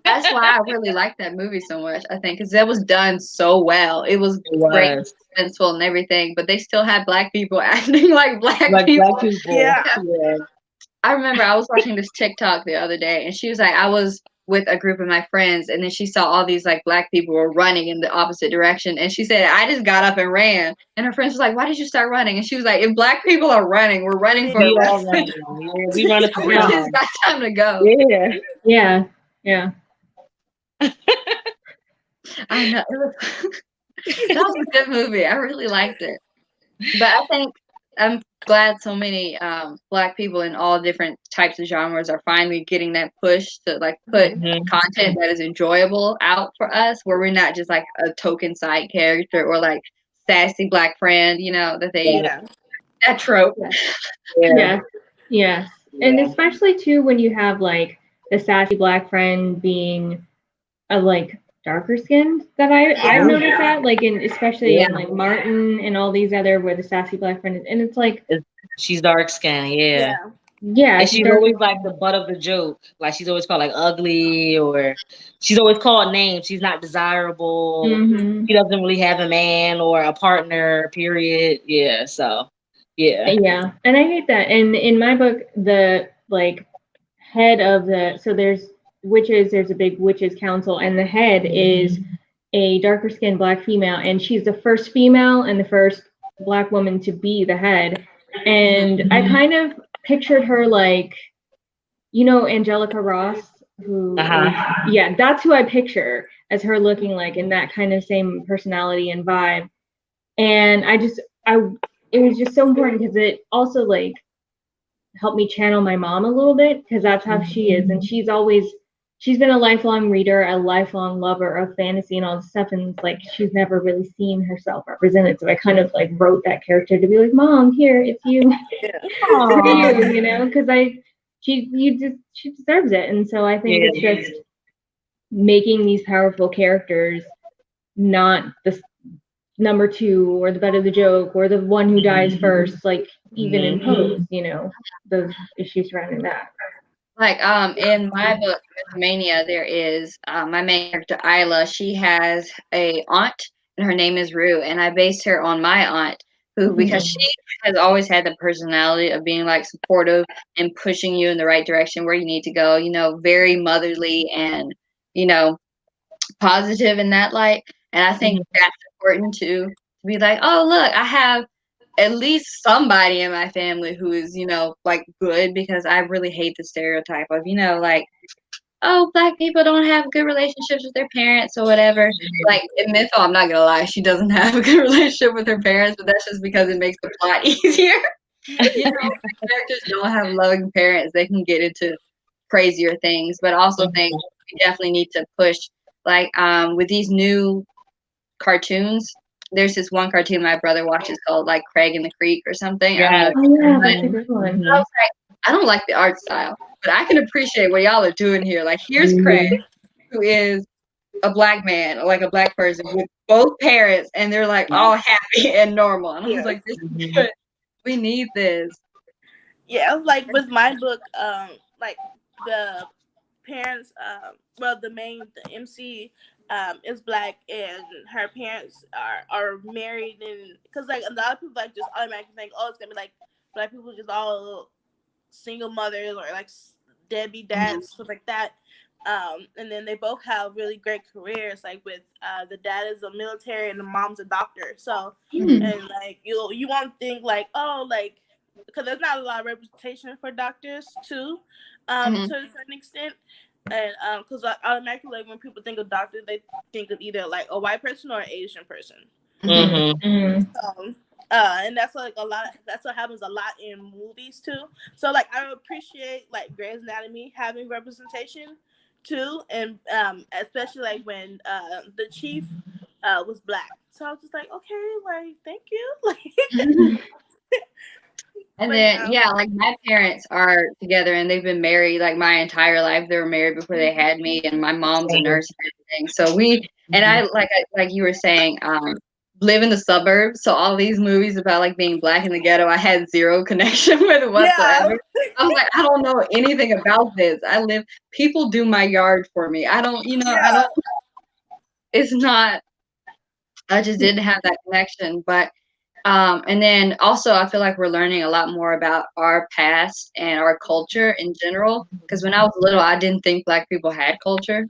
that's why I really liked that movie so much, I think, because that was done so well. It was It great, was suspenseful and everything, but they still had Black people acting like Black like Black people. people. Yeah. Yeah. I remember I was watching this TikTok the other day, and she was like, I was with a group of my friends, and then she saw all these like Black people were running in the opposite direction, and she said, I just got up and ran. And her friends was like, why did you start running? And she was like, if Black people are running, we're running for a We all reason. run. Yeah. We run for We just freedom. got time to go. Yeah. Yeah. Yeah. I know. That was a good movie. I really liked it. But I think I'm glad so many Black people in all different types of genres are finally getting that push to like put Mhm. content that is enjoyable out for us, where we're not just like a token side character or like sassy Black friend, that they Yeah. that trope. Yeah. Yes. Yes. And Yeah. especially too when you have like the sassy Black friend being a like darker skinned that I've noticed that like especially Yeah. in like Martin and all these other where the sassy Black friend is, and it's like She's dark skinned. Yeah. Yeah. yeah, And she's she's darker. always like the butt of the joke. Like she's always called like ugly, or she's always called names. She's not desirable. Mm-hmm. She doesn't really have a man or a partner, period. Yeah. So yeah. Yeah, and I hate that. And in my book, the like head of the so there's witches. There's a big witches council, and the head is a darker skinned Black female, and she's the first female and the first Black woman to be the head. And I kind of pictured her like, Angelica Ross, who yeah, that's who I picture as her looking like in that kind of same personality and vibe. And it was just so important because it also like helped me channel my mom a little bit because that's how she is, and she's been a lifelong reader, a lifelong lover of fantasy and all this stuff, and like she's never really seen herself represented. So I kind of like wrote that character to be like, Mom, here, it's you, for you, because she deserves it, and so I think it's just making these powerful characters not the number two or the butt of the joke or the one who dies first, like even in Pose, those issues surrounding that. Like in my book Mythomania, there is my main character Isla. She has a aunt and her name is Rue, and I based her on my aunt who, because she has always had the personality of being like supportive and pushing you in the right direction where you need to go, very motherly and you know positive in that light. And I think that's important to be like, oh, look, I have at least somebody in my family who is, like good, because I really hate the stereotype of, like, oh, black people don't have good relationships with their parents or whatever. Like in Mytho, I'm not gonna lie, she doesn't have a good relationship with her parents, but that's just because it makes the plot easier. If the characters don't have loving parents, they can get into crazier things. But I also think we definitely need to push, like, with these new cartoons. There's this one cartoon my brother watches called like Craig in the Creek or something. I don't know. Oh yeah, But that's a good one. I was like, I don't like the art style, but I can appreciate what y'all are doing here. Like, here's Craig, who is a black man, like a black person with both parents, and they're like all happy and normal. And I was like, this is good. We need this. Yeah, like with my book, like the parents, the MC is black, and her parents are married, and because like a lot of people like just automatically think, oh, it's gonna be like black people just all single mothers or like deadbeat dads, stuff like that. And then they both have really great careers. Like with the dad is a military and the mom's a doctor. So and like you won't think like, oh, like, because there's not a lot of representation for doctors too, to a certain extent. And because automatically, like when people think of doctors, they think of either like a white person or an Asian person. And that's like that's what happens a lot in movies too. So like I appreciate like Grey's Anatomy having representation too, and especially like when the chief was black. So I was just like, okay, like thank you. Like And then, like my parents are together and they've been married like my entire life. They were married before they had me, and my mom's a nurse and everything. So I like you were saying, live in the suburbs. So all these movies about like being black in the ghetto, I had zero connection with whatsoever. Yeah. I was like, I don't know anything about this. People do my yard for me. I don't, it's not, I just didn't have that connection. But and then also, I feel like we're learning a lot more about our past and our culture in general. Because when I was little, I didn't think black people had culture,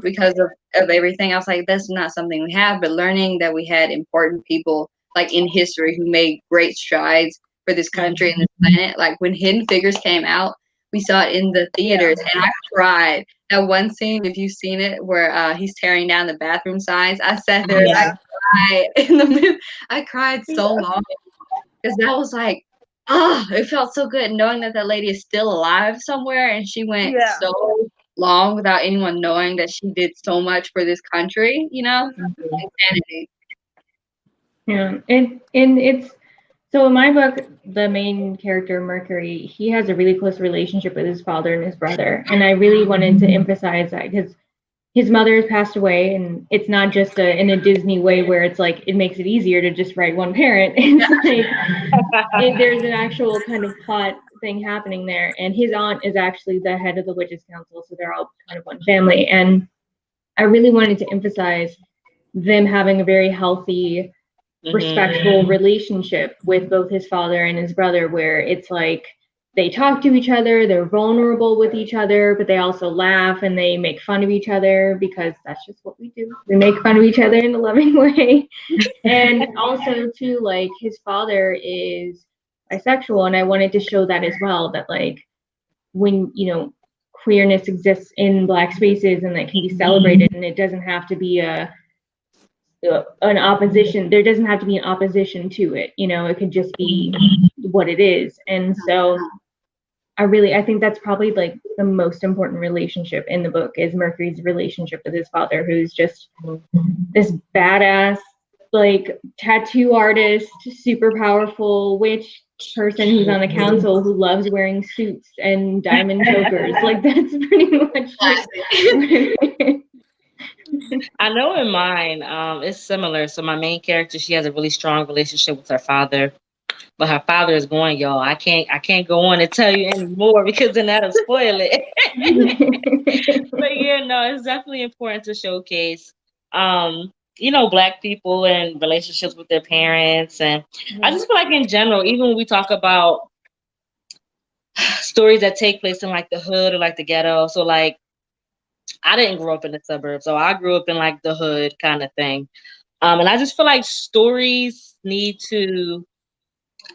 because of everything. I was like, that's not something we have. But learning that we had important people like in history who made great strides for this country and this planet. Like when Hidden Figures came out, we saw it in the theaters, and I cried. That one scene, if you've seen it, where he's tearing down the bathroom signs, I sat there and I cried in the movie. I cried so long because that was like, it felt so good knowing that lady is still alive somewhere, and she went so long without anyone knowing that she did so much for this country, Insanity. Yeah, and it's so in my book, the main character Mercury, he has a really close relationship with his father and his brother, and I really wanted to emphasize that because his mother has passed away, and it's not just in a Disney way where it's like it makes it easier to just write one parent. It's like there's an actual kind of plot thing happening there, and his aunt is actually the head of the Witches Council, so they're all kind of one family. And I really wanted to emphasize them having a very healthy, respectful relationship with both his father and his brother, where it's like they talk to each other, they're vulnerable with each other, but they also laugh and they make fun of each other because that's just what we do. We make fun of each other in a loving way. And also too, like his father is bisexual, and I wanted to show that as well, that like when queerness exists in Black spaces and that can be celebrated, and it doesn't have to be an opposition. There doesn't have to be an opposition to it. It could just be what it is. And so I think that's probably like the most important relationship in the book is Mercury's relationship with his father, who's just this badass, like tattoo artist, super powerful witch person who's on the council who loves wearing suits and diamond chokers. Like that's pretty much it. I know in mine, it's similar. So my main character, she has a really strong relationship with her father, but her father is going, y'all. I can't go on and tell you anymore because then that'll spoil it. But yeah, no, it's definitely important to showcase, Black people and relationships with their parents, and I just feel like in general, even when we talk about stories that take place in like the hood or like the ghetto, so like I didn't grow up in the suburbs, so I grew up in like the hood kind of thing. And I just feel like stories need to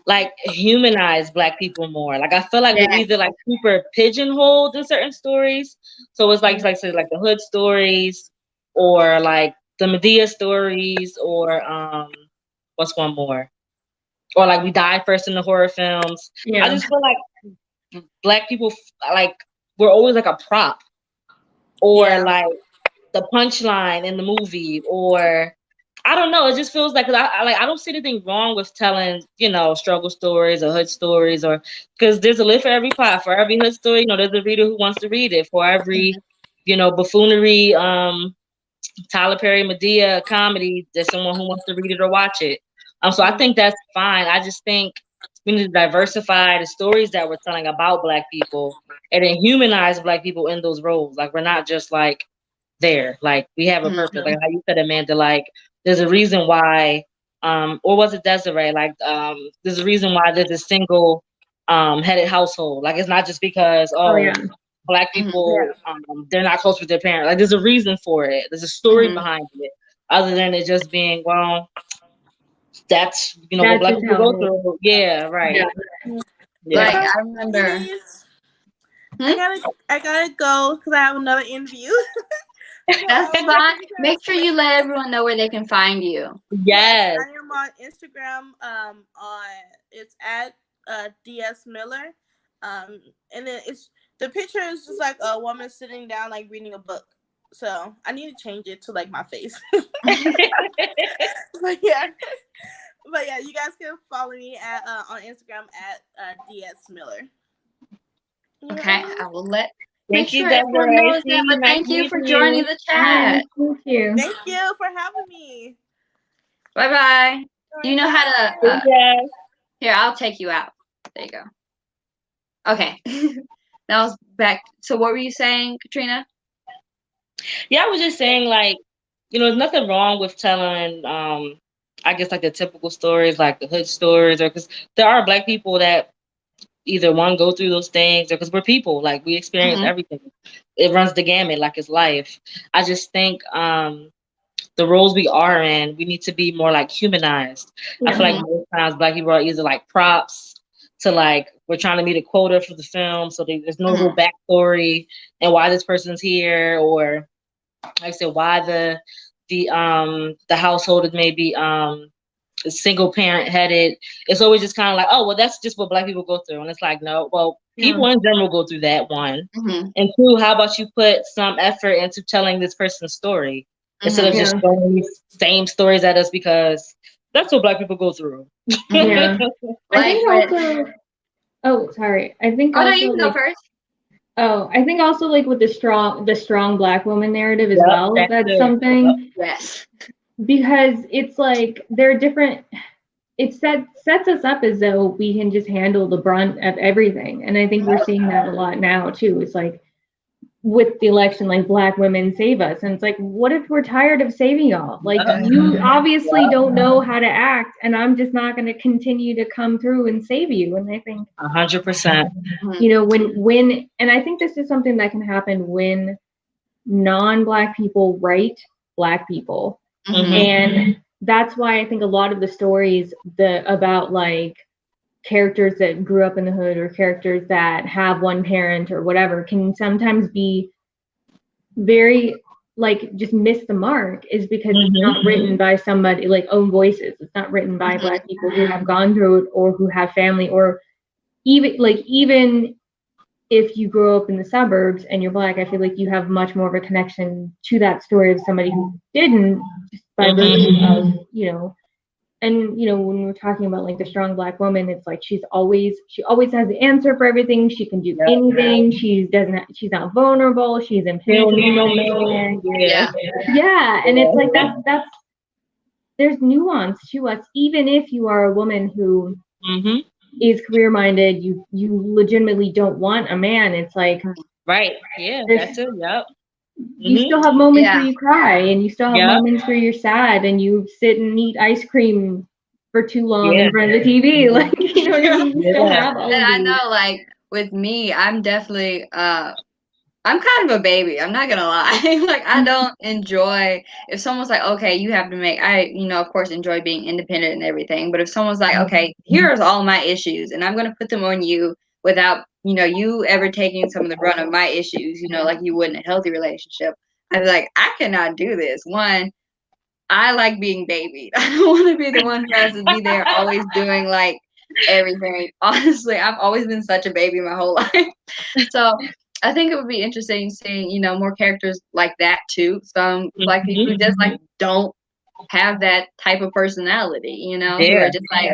like humanize Black people more. Like I feel like Yeah. we're either like super pigeonholed in certain stories. So it's like say like the hood stories or like the Medea stories or what's one more? Or like we die first in the horror films. I Yeah. just feel like Black people like we're always like a prop or Yeah. like the punchline in the movie or I don't know. It just feels like I don't see anything wrong with telling struggle stories or hood stories or because there's a lid for every pot. For every hood story, there's a reader who wants to read it. For every buffoonery Tyler Perry Medea comedy, there's someone who wants to read it or watch it. So I think that's fine. I just think we need to diversify the stories that we're telling about Black people and then humanize Black people in those roles. Like we're not just like there. Like we have a purpose. Like how you said, Amanda, like there's a reason why, or was it Desiree? Like there's a reason why there's a single headed household. Like it's not just because yeah. Black people they're not close with their parents. Like there's a reason for it. There's a story behind it. Other than it just being, well, that's what That's Black just people how go it is. through. Yeah, right. Yeah. Yeah. Like So, I remember. ladies, I gotta go because I have another interview. That's So, fine. Make sure you let everyone know where they can find you. Yes. I am on Instagram. On it's at DS Miller. And then the picture is just like a woman sitting down, like reading a book. So I need to change it to like my face. But yeah, you guys can follow me at on Instagram at DS Miller. Okay, I will let. Make Thank you, sure everyone Desiree. knows that. But Nice thank you for meeting joining you. the Yes, chat. thank you. Thank you for having me. Bye bye. Do you know how to? Yes. Here, I'll take you out. There you go. Okay. That was back. So what were you saying, Katrina? Yeah, I was just saying, like, there's nothing wrong with telling, I guess, like the typical stories, like the hood stories, or because there are Black people that either one go through those things, or because we're people, like we experience everything. It runs the gamut, like it's life. I just think the roles we are in, we need to be more like humanized. I feel like most times Black people are either like props to like we're trying to meet a quota for the film, so there's no real backstory and why this person's here, or like I said, why the household is maybe single parent headed. It's always just kind of like, oh well, that's just what Black people go through, and it's like, no, well, people in general go through that, one, and two, how about you put some effort into telling this person's story instead of just throwing these same stories at us because that's what Black people go through. Yeah. I think Like, also. Oh, sorry. I think oh no, also you can go like. first. Oh, I think also like with the strong Black woman narrative as Yep, well. That's something Yes. because it's like they're different. It sets us up as though we can just handle the brunt of everything, and I think we're seeing that a lot now too. It's like with the election, like Black women save us, and it's like, what if we're tired of saving y'all? Like you obviously don't know how to act, and I'm just not going to continue to come through and save you. And I think 100%. When and I think this is something that can happen when non-Black people write Black people, and that's why I think a lot of the stories about like characters that grew up in the hood or characters that have one parent or whatever can sometimes be very like just miss the mark, is because it's not written by somebody like own voices. It's not written by Black people who have gone through it or who have family, or even if you grow up in the suburbs and you're Black, I feel like you have much more of a connection to that story of somebody who didn't, just by virtue of, and when we're talking about like the strong Black woman, it's like she always has the answer for everything. She can do anything. She's not vulnerable. She's impenetrable. Yeah, and it's like that's there's nuance to us, even if you are a woman who is career minded, you legitimately don't want a man. It's like right, yeah, that's it. Yep. You still have moments where you cry, and you still have moments where you're sad, and you sit and eat ice cream for too long in front of the TV. Like, you know what I mean? You still have all of And I these. know, like with me, I'm definitely I'm kind of a baby. I'm not gonna lie. Like, I don't enjoy if someone's like, okay, you have to make. Of course, enjoy being independent and everything. But if someone's like, okay, here's all my issues, and I'm gonna put them on you without, you ever taking some of the brunt of my issues, like you would in a healthy relationship, I'd be like, I cannot do this. One, I like being babied. I don't want to be the one who has to be there always doing like everything. Honestly, I've always been such a baby my whole life. So I think it would be interesting seeing, more characters like that too. Some black people who just like don't have that type of personality, who are just like,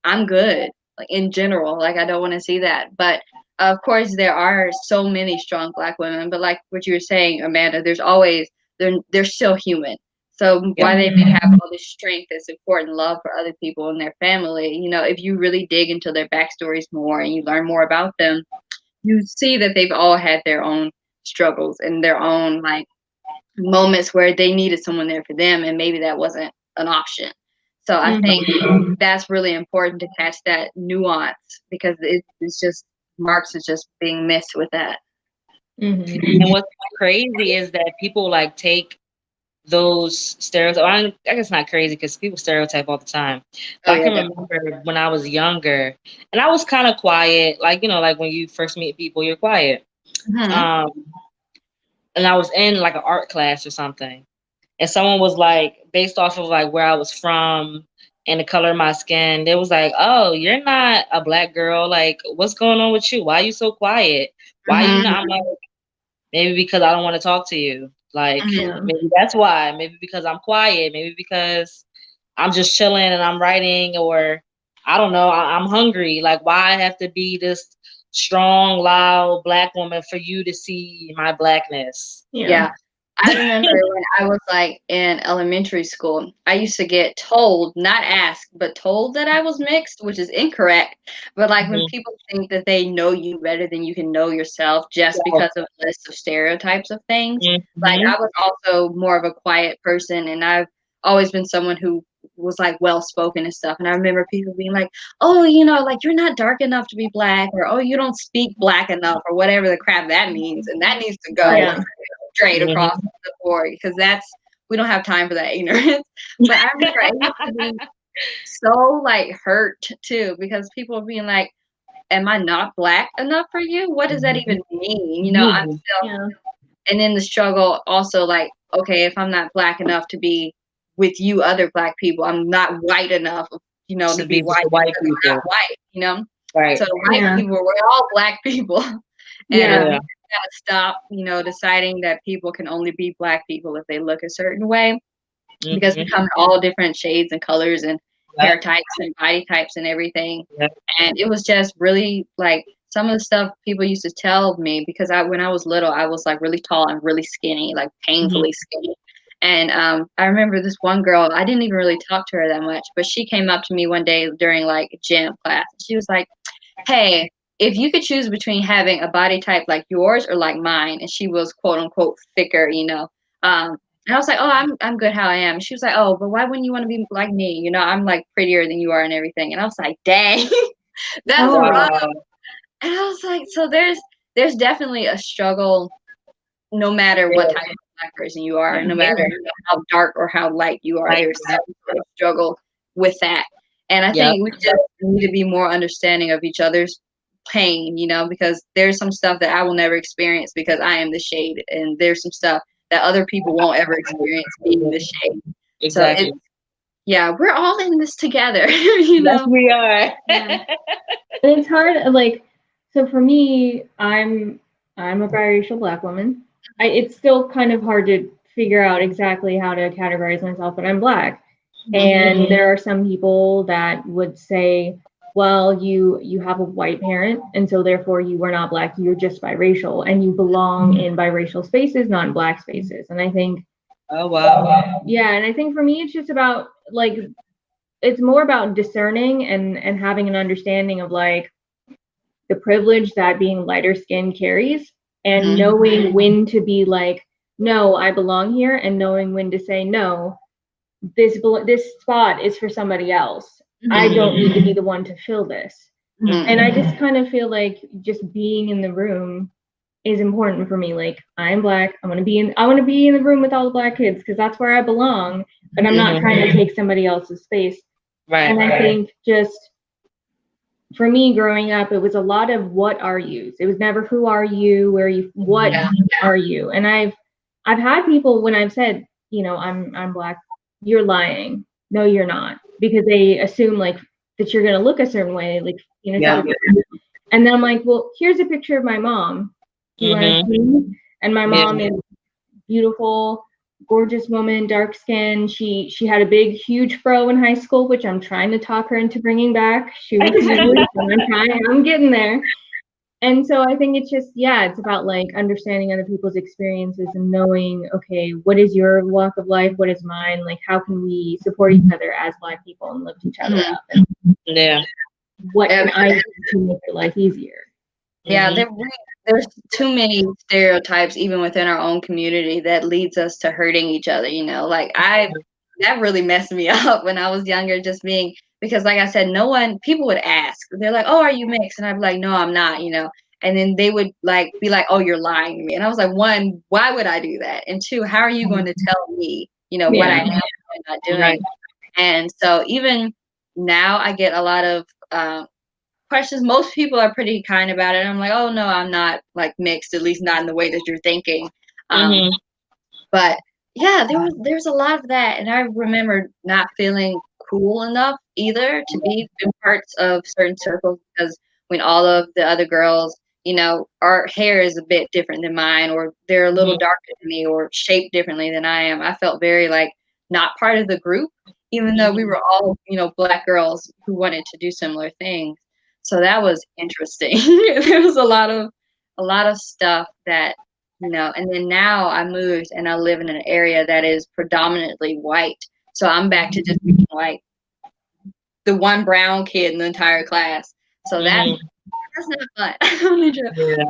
I'm good, like in general. Like, I don't want to see that. But of course, there are so many strong black women. But like what you were saying, Amanda, there's always they're still human. So while they may have all this strength and support and love for other people and their family, if you really dig into their backstories more and you learn more about them, you see that they've all had their own struggles and their own like moments where they needed someone there for them, and maybe that wasn't an option. So I think that's really important to catch that nuance, because it's just Marx is just being missed with that. And what's crazy is that people like take those stereotypes. I guess not crazy because people stereotype all the time. But I can remember when I was younger, and I was kind of quiet, like like when you first meet people, you're quiet. And I was in like an art class or something, and someone was like, based off of like where I was from and the color of my skin, they was like, "Oh, you're not a black girl. Like, what's going on with you? Why are you so quiet? Why are you not?" I'm like, maybe because I don't want to talk to you. Like, maybe that's why. Maybe because I'm quiet. Maybe because I'm just chilling and I'm writing, or I don't know, I'm hungry. Like, why I have to be this strong, loud black woman for you to see my blackness? Yeah. I remember when I was like in elementary school, I used to get told, not asked, but told that I was mixed, which is incorrect. But like when people think that they know you better than you can know yourself just because of a list of stereotypes of things. Like, I was also more of a quiet person, and I've always been someone who was like well spoken and stuff. And I remember people being like, oh, like you're not dark enough to be black, or oh, you don't speak black enough, or whatever the crap that means. And that needs to go straight across the board, because we don't have time for that ignorance. But I remember I used to be so like hurt too, because people are being like, am I not black enough for you? What does that even mean? I'm still and then the struggle also, like, okay, if I'm not black enough to be with you other black people, I'm not white enough, to be white because I'm not white, Right. So white people, we're all black people. And we gotta stop, deciding that people can only be black people if they look a certain way, because we come in all different shades and colors and hair types and body types and everything. And it was just really like some of the stuff people used to tell me, because when I was little, I was like really tall and really skinny, like painfully skinny. And I remember this one girl, I didn't even really talk to her that much, but she came up to me one day during like gym class. She was like, hey, if you could choose between having a body type like yours or like mine, and she was quote unquote thicker, and I was like, oh, I'm good how I am. She was like, oh, but why wouldn't you want to be like me? I'm like prettier than you are and everything. And I was like, dang, that's rough. And I was like, so there's definitely a struggle, no matter what type of black person you are, no matter how dark or how light you are, there's some sort of struggle with that. And I think we just need to be more understanding of each other's pain, because there's some stuff that I will never experience because I am the shade, and there's some stuff that other people won't ever experience being the shade. Exactly. So we're all in this together, Yes, we are. And it's hard, like, so for me, I'm a biracial black woman. It's still kind of hard to figure out exactly how to categorize myself, but I'm black. And there are some people that would say, well, you have a white parent, and so therefore you are not black, you're just biracial, and you belong in biracial spaces, not in black spaces. And I think, oh wow, and I think for me, it's just about like, it's more about discerning and having an understanding of like the privilege that being lighter skinned carries, and knowing when to be like, no, I belong here, and knowing when to say, no, this spot is for somebody else. I don't need to be the one to fill this. And I just kind of feel like just being in the room is important for me. Like, I'm Black. I want to be in the room with all the Black kids because that's where I belong. But I'm not trying to take somebody else's space. Right. And I think just for me growing up, it was a lot of what are yous. It was never who are you, where you, what are you. And I've had people when I've said, you know, I'm Black, you're lying. No, you're not, because they assume like that you're gonna look a certain way, like and then I'm like, well, here's a picture of my mom. Do you want to see? And my mom is beautiful, gorgeous woman, dark skin. She had a big, huge fro in high school, which I'm trying to talk her into bringing back. She refuses, and I'm getting there. And so I think it's just, it's about like understanding other people's experiences and knowing, okay, what is your walk of life? What is mine? Like, how can we support each other as Black people and lift each other up? And what can I do to make your life easier? Yeah, there's too many stereotypes even within our own community that leads us to hurting each other, you know. Like that really messed me up when I was younger, just being, because like I said, people would ask. They're like, "Oh, are you mixed?" And I'd be like, "No, I'm not," you know. And then they would like be like, "Oh, you're lying to me." And I was like, one, why would I do that? And two, how are you going to tell me, you know, what I am and not doing? Right. And so even now I get a lot of questions. Most people are pretty kind about it. I'm like, oh no, I'm not like mixed, at least not in the way that you're thinking. But yeah, there's a lot of that, and I remember not feeling cool enough either to be in parts of certain circles, because when all of the other girls, you know, our hair is a bit different than mine, or they're a little darker than me, or shaped differently than I am, I felt very like not part of the group, even though we were all, you know, Black girls who wanted to do similar things. So that was interesting. There was a lot of stuff that, you know, and then now I moved and I live in an area that is predominantly white. So I'm back to just being like the one brown kid in the entire class. So that's not fun. I don't need to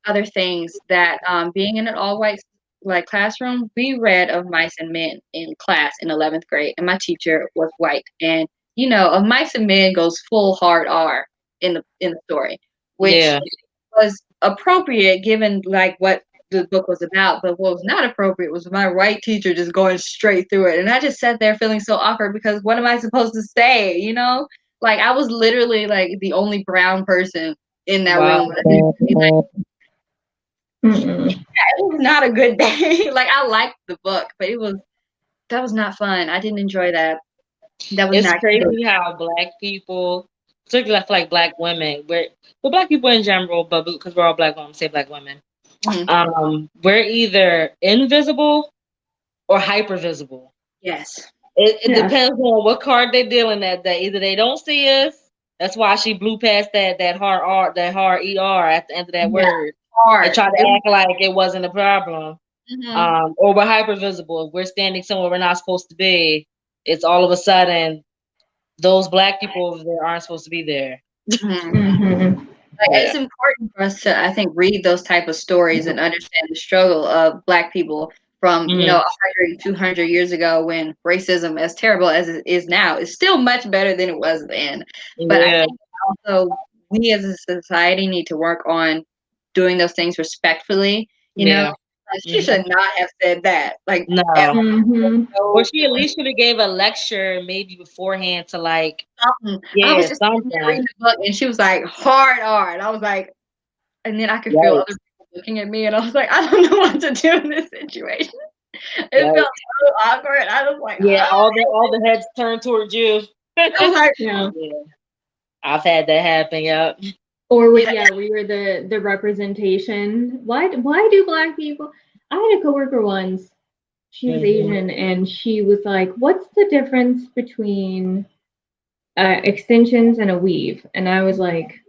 other things that being in an all white like classroom, we read Of Mice and Men in class in 11th grade, and my teacher was white. And you know, Of Mice and Men goes full hard R in the story, which was appropriate given like what the book was about. But what was not appropriate was my white teacher just going straight through it, and I just sat there feeling so awkward because what am I supposed to say? You know, like I was literally like the only brown person in that room. It was not a good day. Like I liked the book, but that was not fun. I didn't enjoy that. That was It's not crazy good. how Black people, particularly I feel like Black women, well, Black people in general, but because we're all Black women, say Black women, we're either invisible or hyper visible. Yes. It depends on what card they're dealing that day. Either they don't see us. That's why she blew past that hard R, that hard ER at the end of that word. Hard. And tried to act like it wasn't a problem. Or we're hyper visible. If we're standing somewhere we're not supposed to be, it's all of a sudden those Black people over there aren't supposed to be there. Like, it's important for us to, I think, read those type of stories and understand the struggle of Black people from, you know, 100, 200 years ago, when racism, as terrible as it is now, is still much better than it was then. But I think also we as a society need to work on doing those things respectfully, you know. She should not have said that. Like, no. Or she at least should have gave a lecture maybe beforehand to like something. I was just reading the book and she was like hard R, and I was like, and then I could feel other people looking at me, and I was like, I don't know what to do in this situation. It felt so awkward. I was like, all the heads turned towards you. I was like, I've had that happen. Or we were the representation. Why do Black people? I had a coworker once. She was Asian, and she was like, "What's the difference between extensions and a weave?" And I was like,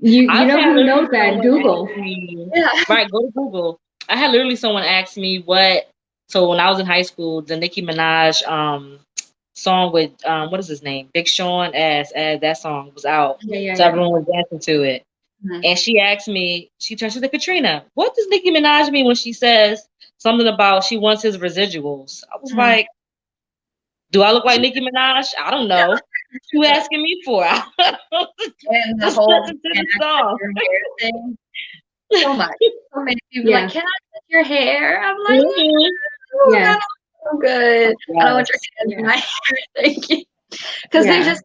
"You know who knows that? Google." Right, go to Google. I had literally someone ask me what. So when I was in high school, the Nicki Minaj song with what is his name? Big Sean, as that song was out. So everyone was dancing to it. And she asked me, she turned to Katrina, what does Nicki Minaj mean when she says something about she wants his residuals? I was like, do I look like Nicki Minaj? I don't know. you asking me for? And the Just whole listen to "can the I touch song. your hair" thing. So much. So many people Yeah. like, "Can I touch your hair?" I'm like, Mhm. "No, Yeah. that don't feel good. I don't want your hands in Yeah. my hair, thank you." Because they Yeah. just,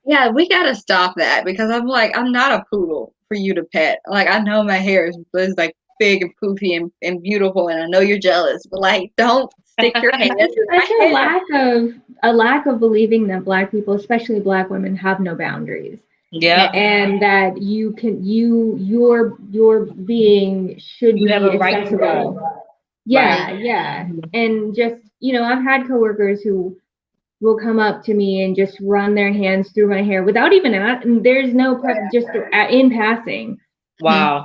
yeah, we gotta stop that because I'm like, I'm not a poodle for you to pet. Like, I know my hair is like big and poofy and beautiful, and I know you're jealous, but like, don't stick your hands in my Such hair. a lack of believing that Black people, especially Black women, have no boundaries. Yep. And that your being should You have be a right to accessible. know. Yeah, Right. yeah. And just, I've had coworkers who will come up to me and just run their hands through my hair without even and there's no prep, just in passing. Wow.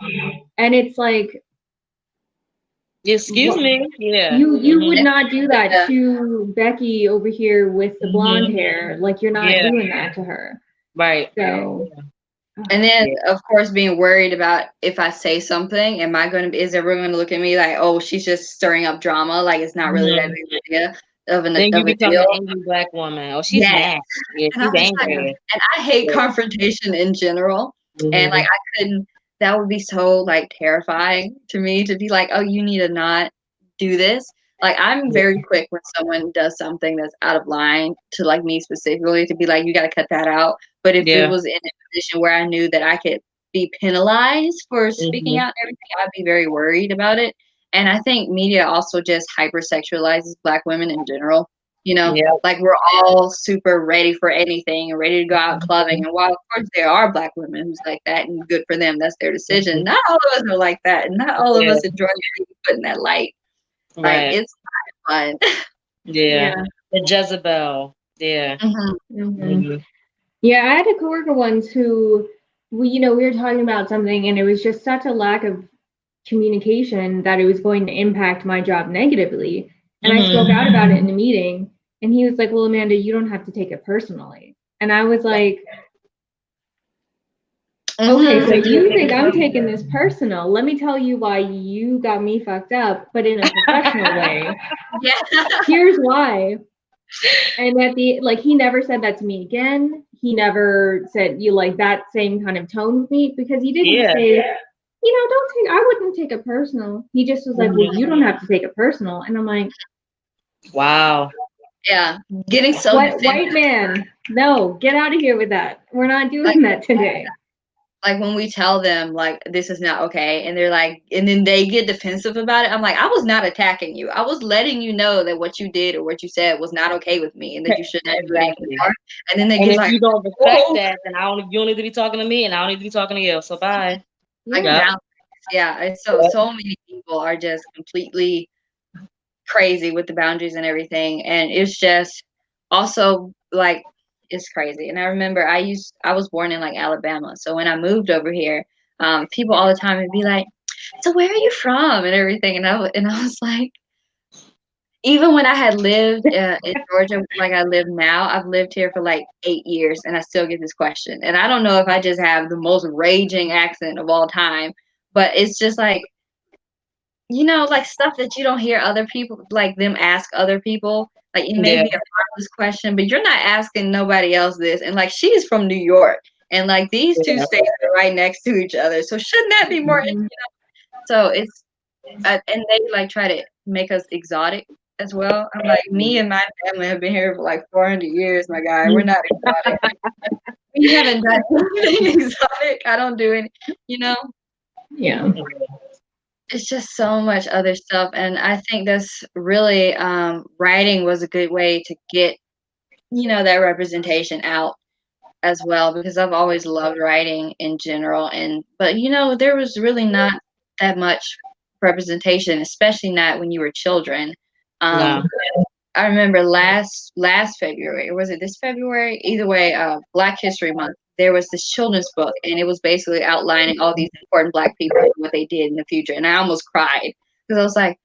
And it's like, Excuse me. Yeah. you would not do that Yeah. to Becky over here with the blonde Mhm. hair. Like, you're not Yeah. doing that to her. Right. So And then, of course, being worried about if I say something, is everyone going to look at me like, oh, she's just stirring up drama? Like, it's not really that Mhm. big of a deal of Then you a become deal. the angry Black woman. Oh, she's Yes. mad. Yeah, And she's I'm just like, angry. and I hate Yeah. confrontation in general. And like, Mhm. I couldn't, that would be so like terrifying to me to be like, oh, you need to not do this. Like, I'm very quick when someone does something that's out of line to like me specifically to be like, you got to cut that out. But if it Yeah. was in a position where I knew that I could be penalized for speaking Mhm. out and everything, I'd be very worried about it. And I think media also just hypersexualizes Black women in general. Yeah. Like, we're all super ready for anything and ready to go out clubbing. And while of course there are Black women who's like that and good for them, that's their decision. Not all of us are like that, and not all of Yeah. us enjoy being put in that light. Like, Right. it's not fun. Yeah. yeah. The Jezebel. Yeah. Mhm. Yeah, I had a coworker once who we were talking about something, and it was just such a lack of communication that it was going to impact my job negatively. And I spoke out about it in the meeting, and he was like, "Well, Amanda, you don't have to take it personally." And I was like, "Okay, so you think I'm taking this personal? Let me tell you why you got me fucked up, but in a professional way. Yeah. Here's why." And he never said that to me again. He never said that same kind of tone with me, because he didn't Yeah. say, I wouldn't take it personal. He just was like, "Well, you don't have to take it personal." And I'm like, Wow. Yeah. Getting so "What, defensive. white man? No, get out of here with that. We're not doing that today." Like, when we tell them like this is not okay, and they're like, and then they get defensive about it. I'm like, I was not attacking you. I was letting you know that what you did or what you said was not okay with me, and that you should not do it Exactly. anymore. And then they And get if like, you don't respect whoa. that, then you don't need to be talking to me, and I don't need to be talking to you. So bye. Like, Yeah. boundaries. Yeah. It's so many people are just completely crazy with the boundaries and everything, and it's just also like, it's crazy. And I remember I was born in like Alabama, so when I moved over here, people all the time would be like, so where are you from and everything, and I was like, even when I had lived in Georgia like I live now, I've lived here for like 8 years, and I still get this question. And I don't know if I just have the most raging accent of all time, but it's just like, like stuff that you don't hear other people, like them ask other people. Like, it may Yeah. be a harmless question, but you're not asking nobody else this. And like, she's from New York, and like these two Yeah. states are right next to each other. So shouldn't that be more? So it's and they like try to make us exotic as well. I'm like, me and my family have been here for like 400 years, my guy. We're not exotic. We haven't done anything exotic. I don't do any, you know. Yeah. It's just so much other stuff, and I think that's really writing was a good way to get that representation out as well, because I've always loved writing in general, but there was really not that much representation, especially not when you were children. No. I remember last February, or was it this February? Either way, Black History Month, there was this children's book, and it was basically outlining all these important Black people and what they did in the future. And I almost cried because I was like,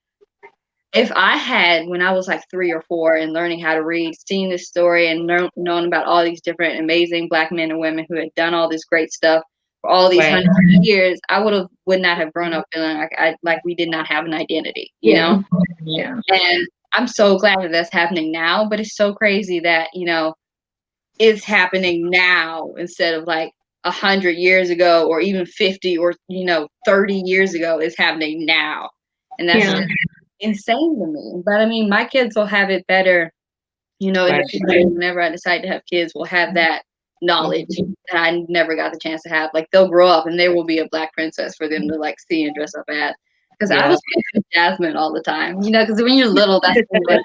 if I had, when I was like 3 or 4 and learning how to read, seen this story and known about all these different amazing Black men and women who had done all this great stuff for all these Right. hundreds of years, I would not have grown up feeling like we did not have an identity, Yeah. And I'm so glad that that's happening now, but it's so crazy that, is happening now instead of like 100 years ago, or even 50 or 30 years ago is happening now. And that's just insane to me. But I mean, my kids will have it better, in the future. Whenever I decide to have kids, we'll have that knowledge that I never got the chance to have. Like, they'll grow up and there will be a black princess for them to like see and dress up as. Because I was Jasmine all the time, because when you're little, that's when you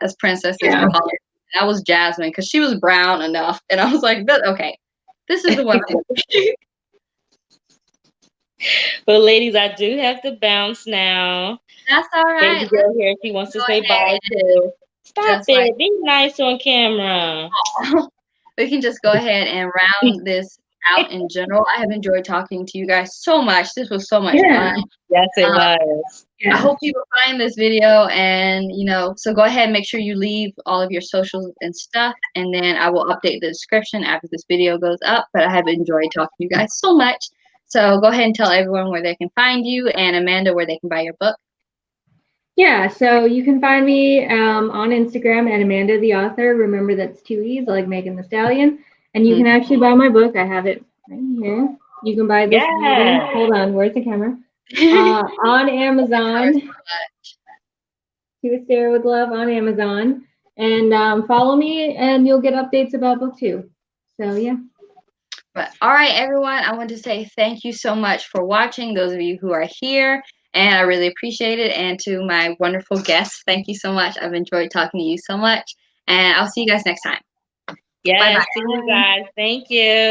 as princesses for holidays. I was Jasmine because she was brown enough, and I was like, okay, this is the one. Well, ladies, I do have to bounce now. That's all right. Baby girl here, she wants to say bye too. Stop it. Be nice on camera. We can just go ahead and round this out in general. I have enjoyed talking to you guys so much. This was so much fun. Yes, it was. I hope people find this video, and so go ahead and make sure you leave all of your socials and stuff, and then I will update the description after this video goes up. But I have enjoyed talking to you guys so much. So go ahead and tell everyone where they can find you, and Amanda, where they can buy your book. Yeah, so you can find me on Instagram at Amanda the Author. Remember, that's 2 E's, like Megan the Stallion. And you can actually buy my book. I have it right here. You can buy this. Hold on, where's the camera? On Amazon. To a Stare with Love on Amazon. And follow me, and you'll get updates about book 2. So, yeah. But all right, everyone, I want to say thank you so much for watching, those of you who are here. And I really appreciate it. And to my wonderful guests, thank you so much. I've enjoyed talking to you so much. And I'll see you guys next time. Yes, see you guys. Thank you.